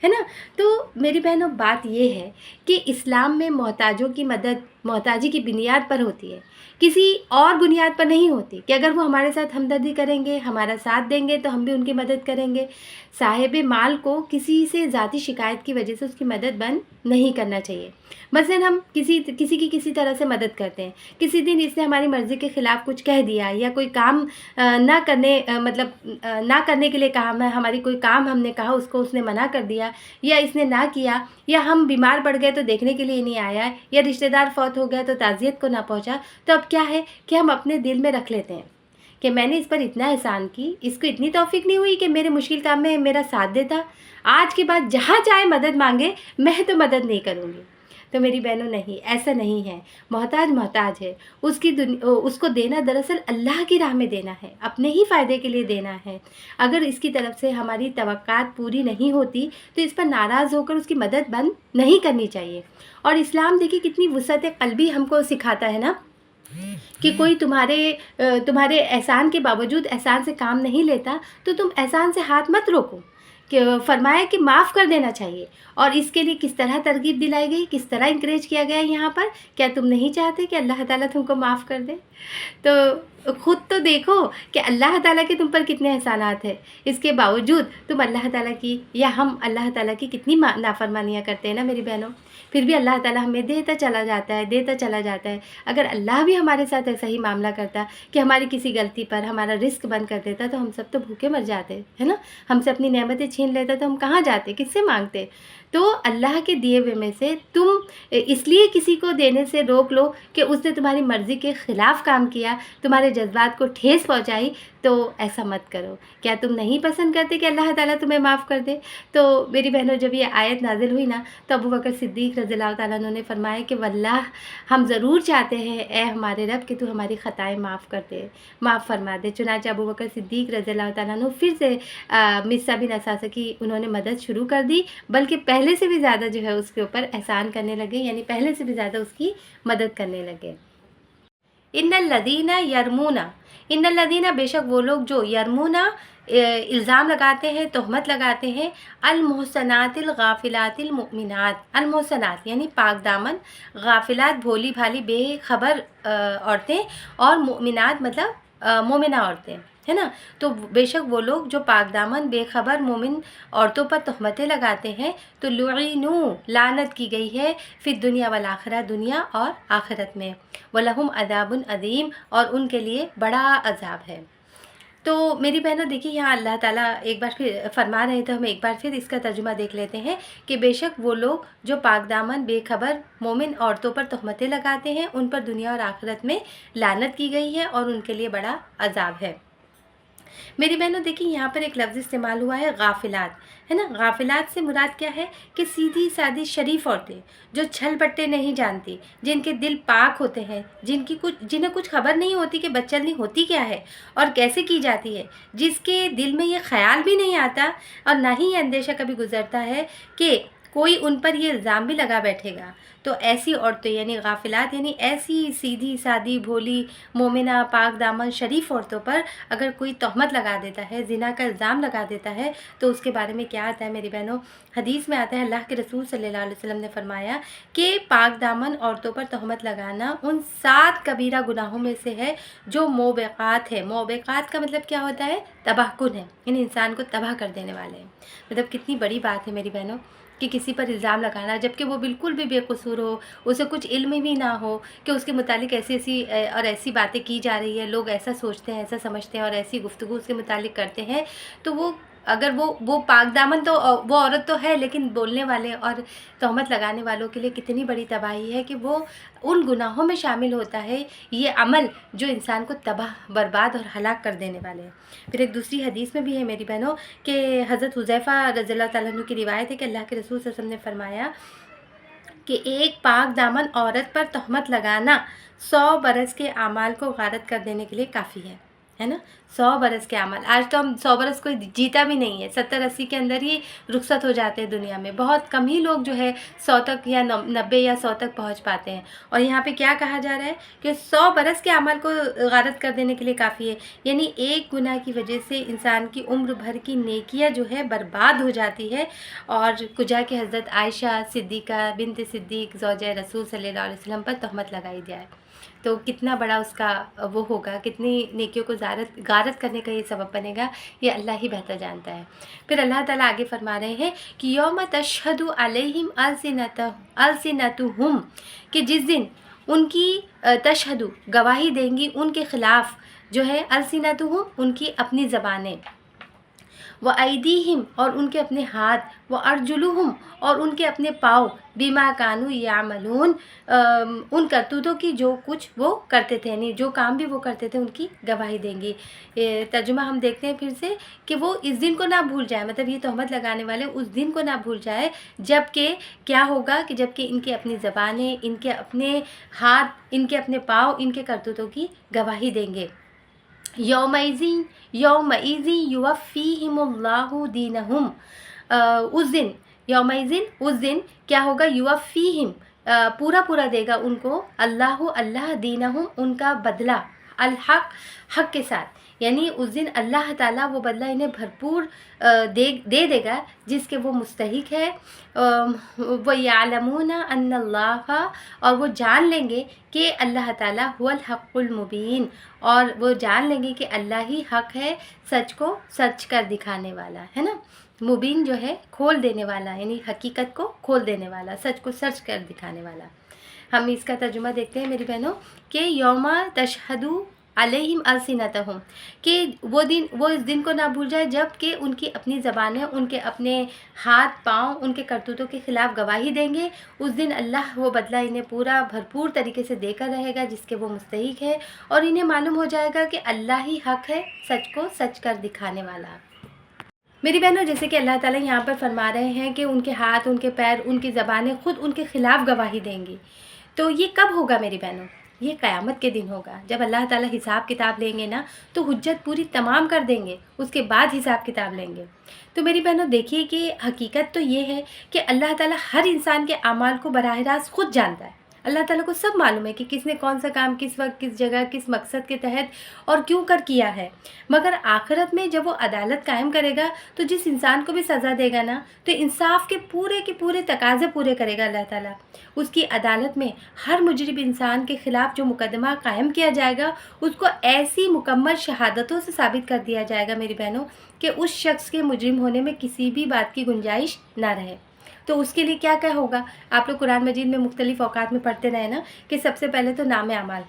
ہے نا؟ تو میری بہنوں، بات یہ ہے کہ اسلام میں محتاجوں کی مدد محتاجی کی بنیاد پر ہوتی ہے، کسی اور بنیاد پر نہیں ہوتی کہ اگر وہ ہمارے ساتھ ہمدردی کریں گے، ہمارا ساتھ دیں گے تو ہم بھی ان کی مدد کریں گے۔ صاحب مال کو کسی سے ذاتی شکایت کی وجہ سے اس کی مدد بند نہیں کرنا چاہیے۔ مثلاً ہم کسی کی کسی طرح سے مدد کرتے ہیں، کسی دن اس نے ہماری مرضی کے خلاف کچھ کہہ دیا یا کوئی کام نہ کرنے کے لیے کہا، ہماری کوئی کام ہم نے کہا اس نے منع کر دیا، یا اس نے نہ کیا، یا ہم بیمار پڑ گئے تو دیکھنے کے لیے نہیں آیا، یا رشتہ دار فوت ہو گیا تو تعزیت کو نہ پہنچا، تو اب کیا ہے کہ ہم اپنے دل میں رکھ لیتے ہیں کہ میں نے اس پر اتنا احسان کی، اس کو اتنی توفیق نہیں ہوئی کہ میرے مشکل کام میں میرا ساتھ دیتا، آج کے بعد جہاں چاہے مدد مانگے میں تو مدد نہیں کروں گی۔ تو میری بہنوں، نہیں، ایسا نہیں ہے۔ محتاج ہے، اس کو دینا دراصل اللہ کی راہ میں دینا ہے، اپنے ہی فائدے کے لیے دینا ہے۔ اگر اس کی طرف سے ہماری توقعات پوری نہیں ہوتی تو اس پر ناراض ہو کر اس کی مدد بند نہیں کرنی چاہیے۔ اور اسلام دیکھیے کتنی وسعت قلبی ہم کو سکھاتا ہے نا، کہ کوئی تمہارے احسان کے باوجود احسان سے کام نہیں لیتا تو تم احسان سے ہاتھ مت روکو، کہ فرمایا کہ معاف کر دینا چاہیے۔ اور اس کے لیے کس طرح ترغیب دلائی گئی، کس طرح انکریج کیا گیا یہاں پر، کیا تم نہیں چاہتے کہ اللہ تعالیٰ تم کو معاف کر دے؟ تو خود تو دیکھو کہ اللہ تعالیٰ کے تم پر کتنے احسانات ہیں، اس کے باوجود تم اللہ تعالیٰ کی یا ہم اللہ تعالیٰ کی کتنی نافرمانیاں کرتے ہیں نا میری بہنوں، پھر بھی اللہ تعالیٰ ہمیں دیتا چلا جاتا ہے۔ اگر اللہ بھی ہمارے ساتھ ایسا ہی معاملہ کرتا کہ ہماری کسی غلطی پر ہمارا رزق بند کر دیتا تو ہم سب تو بھوکے مر جاتے، ہے نا؟ ہم سے اپنی نعمتیں چھین لیتا تو ہم کہاں جاتے، کس سے مانگتے؟ تو اللہ کے دیے ہوئے میں سے تم اس لیے کسی کو دینے سے روک لو کہ اس نے تمہاری مرضی کے خلاف کام کیا، تمہارے جذبات کو ٹھیس پہنچائی، تو ایسا مت کرو۔ کیا تم نہیں پسند کرتے کہ اللہ تعالیٰ تمہیں معاف کر دے؟ تو میری بہنوں، جب یہ آیت نازل ہوئی نا تو ابوبکر صدیق رضی اللہ تعالیٰ عنہ نے فرمایا کہ واللہ ہم ضرور چاہتے ہیں اے ہمارے رب کہ تو ہماری خطائیں معاف فرما دے۔ چنانچہ ابوبکر صدیق رضی اللہ تعالیٰ عنہ پھر سے مصعب بن اساسہ کی انہوں نے مدد شروع کر دی، بلکہ پہلے سے بھی زیادہ جو ہے اس کے اوپر احسان کرنے لگے، یعنی پہلے سے بھی زیادہ اس کی مدد کرنے لگے۔ ان الذین بے شک وہ لوگ جو یرمونا الزام لگاتے ہیں، تہمت لگاتے ہیں، المحسنات الغافلات المؤمنات، المحسنات یعنی پاک دامن، غافلات بھولی بھالی بے خبر عورتیں، اور مؤمنات مطلب مومنہ عورتیں، ہے نا؟ تو بے شک وہ لوگ جو پاک دامن بے خبر مومن عورتوں پر تہمتیں لگاتے ہیں تو لعنوا لعنت کی گئی ہے فی الدنیا والآخرہ، دنیا اور آخرت میں، وَلَهُمْ عَذَابٌ عَظِيمٌ اور ان کے لیے بڑا عذاب ہے۔ تو میری بہنوں دیکھیے یہاں اللہ تعالیٰ ایک بار پھر فرما رہے تھے، ہم ایک بار پھر اس کا ترجمہ دیکھ لیتے ہیں کہ بے شک وہ لوگ جو پاک دامن بے خبر مومن عورتوں پر تہمتیں لگاتے ہیں ان پر دنیا اور آخرت میں لعنت کی گئی ہے اور ان کے لیے بڑا عذاب ہے۔ میری بہنوں دیکھیے یہاں پر ایک لفظ استعمال ہوا ہے غافلات، ہے نا؟ غافلات سے مراد کیا ہے کہ سیدھی سادھی شریف عورتیں جو چھل بٹے نہیں جانتی، جن کے دل پاک ہوتے ہیں، جنہیں کچھ خبر نہیں ہوتی کہ بدچلنی ہوتی کیا ہے اور کیسے کی جاتی ہے، جس کے دل میں یہ خیال بھی نہیں آتا اور نہ ہی یہ اندیشہ کبھی گزرتا ہے کہ کوئی ان پر یہ الزام بھی لگا بیٹھے گا۔ تو ایسی عورتیں یعنی غافلات یعنی ایسی سیدھی سادھی بھولی مومنہ پاک دامن شریف عورتوں پر اگر کوئی تہمت لگا دیتا ہے، زنا کا الزام لگا دیتا ہے، تو اس کے بارے میں کیا آتا ہے میری بہنوں؟ حدیث میں آتا ہے اللہ کے رسول صلی اللہ علیہ وسلم نے فرمایا کہ پاک دامن عورتوں پر تہمت لگانا ان 7 کبیرہ گناہوں میں سے ہے جو موبقات ہے۔ موبقات کا مطلب کیا ہوتا ہے؟ تباہ کن ہے، یعنی انسان کو تباہ کر دینے والے ہیں۔ مطلب کتنی بڑی بات ہے میری بہنوں کہ کسی پر الزام لگانا جبکہ وہ بالکل بھی بے قصور ہو، اسے کچھ علم بھی نہ ہو کہ اس کے متعلق ایسی اور ایسی باتیں کی جا رہی ہیں، لوگ ایسا سوچتے ہیں، ایسا سمجھتے ہیں اور ایسی گفتگو اس کے متعلق کرتے ہیں، تو وہ اگر وہ پاک دامن تو وہ عورت تو ہے، لیکن بولنے والے اور تہمت لگانے والوں کے لیے کتنی بڑی تباہی ہے کہ وہ ان گناہوں میں شامل ہوتا ہے، یہ عمل جو انسان کو تباہ برباد اور ہلاک کر دینے والے ہیں۔ پھر ایک دوسری حدیث میں بھی ہے میری بہنوں کہ حضرت حذیفہ رضی اللہ تعالیٰ عنہ کی روایت ہے کہ اللہ کے رسول صلی اللہ علیہ وسلم نے فرمایا کہ ایک پاک دامن عورت پر تہمت لگانا 100 برس کے اعمال کو غارت کر دینے کے لیے کافی ہے نا، 100 برس کے اعمال۔ آج تو ہم 100 برس کوئی جیتا بھی نہیں ہے، 70-80 کے اندر ہی رخصت ہو جاتے ہیں دنیا میں، بہت کم ہی لوگ جو ہے 100 تک یا 90 یا 100 تک پہنچ پاتے ہیں۔ اور یہاں پہ کیا کہا جا رہا ہے کہ 100 برس کے عمل کو غارت کر دینے کے لیے کافی ہے، یعنی ایک گناہ کی وجہ سے انسان کی عمر بھر کی نیکیاں جو ہے برباد ہو جاتی ہے۔ اور کجا کہ حضرت عائشہ صدیقہ بنت صدیق زوجہ رسول صلی اللہ علیہ وسلم پر تہمت لگائی جائے تو کتنا بڑا اس کا وہ ہوگا، کتنی نیکیوں کو غارت کرنے کا یہ سبب بنے گا، یہ اللہ ہی بہتر جانتا ہے۔ پھر اللہ تعالیٰ آگے فرما رہے ہیں کہ یوم تشہد علیہم السنتہم، کہ جس دن ان کی تشہد گواہی دیں گی ان کے خلاف جو ہے السنتہم، ان کی اپنی زبانیں، وَأَيْدِيهِمْ اور ان کے اپنے ہاتھ، وَأَرْجُلُهُمْ اور ان کے اپنے پاؤں، بِمَا كَانُوا يَعْمَلُونَ ان کرتوتوں کی جو کچھ وہ کرتے تھے، یعنی جو کام بھی وہ کرتے تھے ان کی گواہی دیں گی۔ ترجمہ ہم دیکھتے ہیں پھر سے کہ وہ اس دن کو نہ بھول جائے، مطلب یہ تہمت لگانے والے اس دن کو نہ بھول جائے جب کہ کیا ہوگا کہ جب کہ ان کے اپنی زبانیں، ان کے اپنے ہاتھ، ان کے اپنے پاؤں ان کے کرتوتوں کی گواہی دیں گے۔ یومئذ یوفیہم اللہ دینہم، اس دن یومئذ اس دن کیا ہوگا، یوفیہم پورا دے گا ان کو اللہ دینہم ان کا بدلہ، الحق حق کے ساتھ، یعنی اس دن اللہ تعالیٰ وہ بدلہ انہیں بھرپور دے گا جس کے وہ مستحق ہے۔ وَيَعْلَمُونَ أَنَّ اللَّهَ اور وہ جان لیں گے کہ اللہ تعالیٰ هُوَ الْحَقُّ الْمُبِينُ اور وہ جان لیں گے کہ اللہ ہی حق ہے، سچ کو سچ کر دکھانے والا ہے نا، مبین جو ہے کھول دینے والا، یعنی حقیقت کو کھول دینے والا، سچ کو سچ کر دکھانے والا۔ ہم اس کا ترجمہ دیکھتے ہیں میری بہنوں کہ یوم تشہد علیہم السنتہم، کہ وہ اس دن کو نہ بھول جائے جب کہ ان کی اپنی زبانیں، ان کے اپنے ہاتھ پاؤں ان کے کرتوتوں کے خلاف گواہی دیں گے۔ اس دن اللہ وہ بدلہ انہیں پورا بھرپور طریقے سے دے کر رہے گا جس کے وہ مستحق ہے، اور انہیں معلوم ہو جائے گا کہ اللہ ہی حق ہے، سچ کو سچ کر دکھانے والا۔ میری بہنوں، جیسے کہ اللہ تعالیٰ یہاں پر فرما رہے ہیں کہ ان کے ہاتھ، ان کے پیر، ان کی زبانیں خود ان کے خلاف گواہی دیں گی، تو یہ کب ہوگا میری بہنوں؟ یہ قیامت کے دن ہوگا، جب اللہ تعالیٰ حساب کتاب لیں گے نا تو حجت پوری تمام کر دیں گے، اس کے بعد حساب کتاب لیں گے۔ تو میری بہنوں دیکھیے کہ حقیقت تو یہ ہے کہ اللہ تعالیٰ ہر انسان کے اعمال کو براہ راست خود جانتا ہے۔ اللہ تعالیٰ کو سب معلوم ہے کہ کس نے کون سا کام کس وقت کس جگہ کس مقصد کے تحت اور کیوں کر کیا ہے، مگر آخرت میں جب وہ عدالت قائم کرے گا تو جس انسان کو بھی سزا دے گا نا تو انصاف کے پورے تقاضے پورے کرے گا اللہ تعالیٰ۔ اس کی عدالت میں ہر مجرم انسان کے خلاف جو مقدمہ قائم کیا جائے گا اس کو ایسی مکمل شہادتوں سے ثابت کر دیا جائے گا میری بہنوں کہ اس شخص کے مجرم ہونے میں کسی بھی بات کی گنجائش نہ رہے۔ تو اس کے لیے کیا ہوگا؟ آپ لوگ قرآن مجید میں مختلف اوقات میں پڑھتے رہے نا کہ سب سے پہلے تو نام اعمال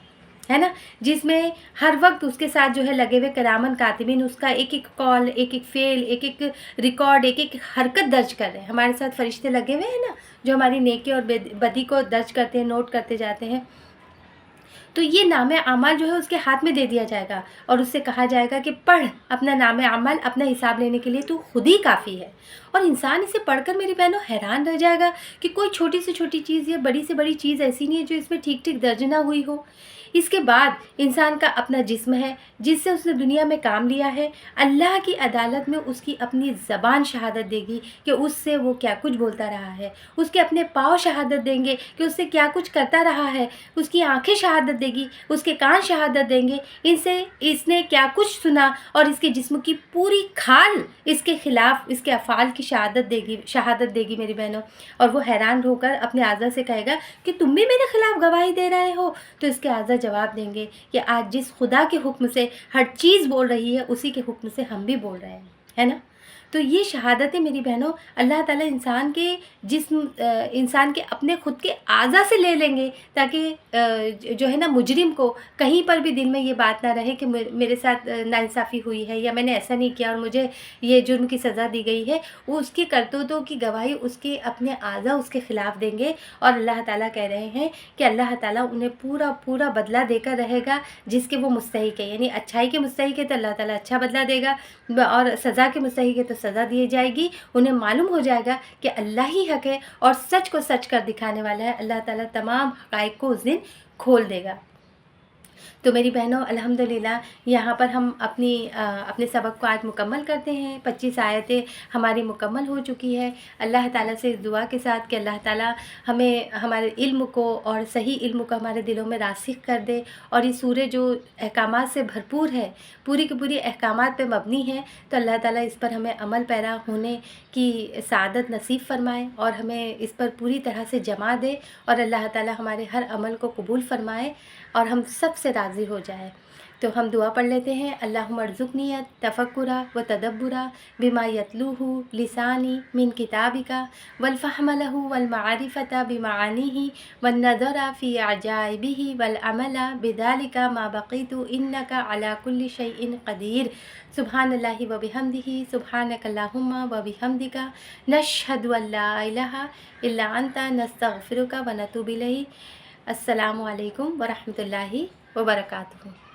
ہے نا، جس میں ہر وقت اس کے ساتھ جو ہے لگے ہوئے کرامن کاتبین اس کا ایک کال، ایک فعل، ایک ریکارڈ، ایک حرکت درج کر رہے ہیں۔ ہمارے ساتھ فرشتے لگے ہوئے ہیں نا جو ہماری نیکی اور بدی کو درج کرتے ہیں، نوٹ کرتے جاتے ہیں۔ تو یہ نام اعمال جو ہے اس کے ہاتھ میں دے دیا جائے گا اور اس سے کہا جائے گا کہ پڑھ اپنا نام اعمال، اپنا حساب لینے کے لیے تو خود ہی کافی ہے۔ اور انسان اسے پڑھ کر میری بہنوں حیران رہ جائے گا کہ کوئی چھوٹی سے چھوٹی چیز یا بڑی سے بڑی چیز ایسی نہیں ہے جو اس میں ٹھیک درج نہ ہوئی ہو۔ اس کے بعد انسان کا اپنا جسم ہے جس سے اس نے دنیا میں کام لیا ہے، اللہ کی عدالت میں اس کی اپنی زبان شہادت دے گی کہ اس سے وہ کیا کچھ بولتا رہا ہے، اس کے اپنے پاؤں شہادت دیں گے کہ اس سے کیا کچھ کرتا رہا ہے، اس کی آنکھیں شہادت دے گی، اس کے کان شہادت دیں گے ان سے اس نے کیا کچھ سنا، اور اس کے جسم کی پوری کھال اس کے خلاف اس کے افعال کی شہادت دے گی میری بہنوں۔ اور وہ حیران ہو کر اپنے اعضاء سے کہے گا کہ تم بھی میرے خلاف گواہی دے رہے ہو، تو اس کے اعضاء جواب دیں گے کہ آج جس خدا کے حکم سے ہر چیز بول رہی ہے اسی کے حکم سے ہم بھی بول رہے ہیں، ہے نا۔ تو یہ شہادتیں میری بہنوں اللہ تعالیٰ انسان کے جسم انسان کے اپنے خود کے اعضاء سے لے لیں گے، تاکہ جو ہے نا مجرم کو کہیں پر بھی دل میں یہ بات نہ رہے کہ میرے ساتھ ناانصافی ہوئی ہے یا میں نے ایسا نہیں کیا اور مجھے یہ جرم کی سزا دی گئی ہے۔ وہ اس کی کرتوتوں کی گواہی اس کے اپنے اعضاء اس کے خلاف دیں گے، اور اللہ تعالیٰ کہہ رہے ہیں کہ اللہ تعالیٰ انہیں پورا بدلہ دے کر رہے گا جس کے وہ مستحق ہے، یعنی اچھائی کے مستحق ہے تو اللہ تعالیٰ اچھا بدلہ دے گا، اور سزا کے مستحق ہے تو سزا دی جائے گی۔ انہیں معلوم ہو جائے گا کہ اللہ ہی حق ہے اور سچ کو سچ کر دکھانے والا ہے، اللہ تعالیٰ تمام حقائق کو اس دن کھول دے گا۔ تو میری بہنوں الحمدللہ یہاں پر ہم اپنے سبق کو آج مکمل کرتے ہیں۔ 25 آیتیں ہماری مکمل ہو چکی ہے۔ اللہ تعالیٰ سے اس دعا کے ساتھ کہ اللہ تعالیٰ ہمیں ہمارے علم کو اور صحیح علم کو ہمارے دلوں میں راسخ کر دے، اور یہ سورہ جو احکامات سے بھرپور ہے، پوری کی پوری احکامات پہ مبنی ہے، تو اللہ تعالیٰ اس پر ہمیں عمل پیرا ہونے کی سعادت نصیب فرمائے اور ہمیں اس پر پوری طرح سے جما دے، اور اللہ تعالیٰ ہمارے ہر عمل کو قبول فرمائے اور ہم سب سے راضی ہو جائے۔ تو ہم دعا پڑھ لیتے ہیں۔ اللہم ارزقنی التفکر و تدبر بما یتلوہ لسانی من کتابک والفہم لہ والمعرفۃ بمعانیہ والنظر فی عجائبہ والعمل بذلک ما بقیت انک علی کل شیء قدیر۔ سبحان اللہ و بحمدہ، سبحانک اللہم و بحمدک، نشہد ان لا الہ الا انت، نستغفرک و نتوب الیک۔ السلام علیکم ورحمۃ اللہ وبرکاتہ۔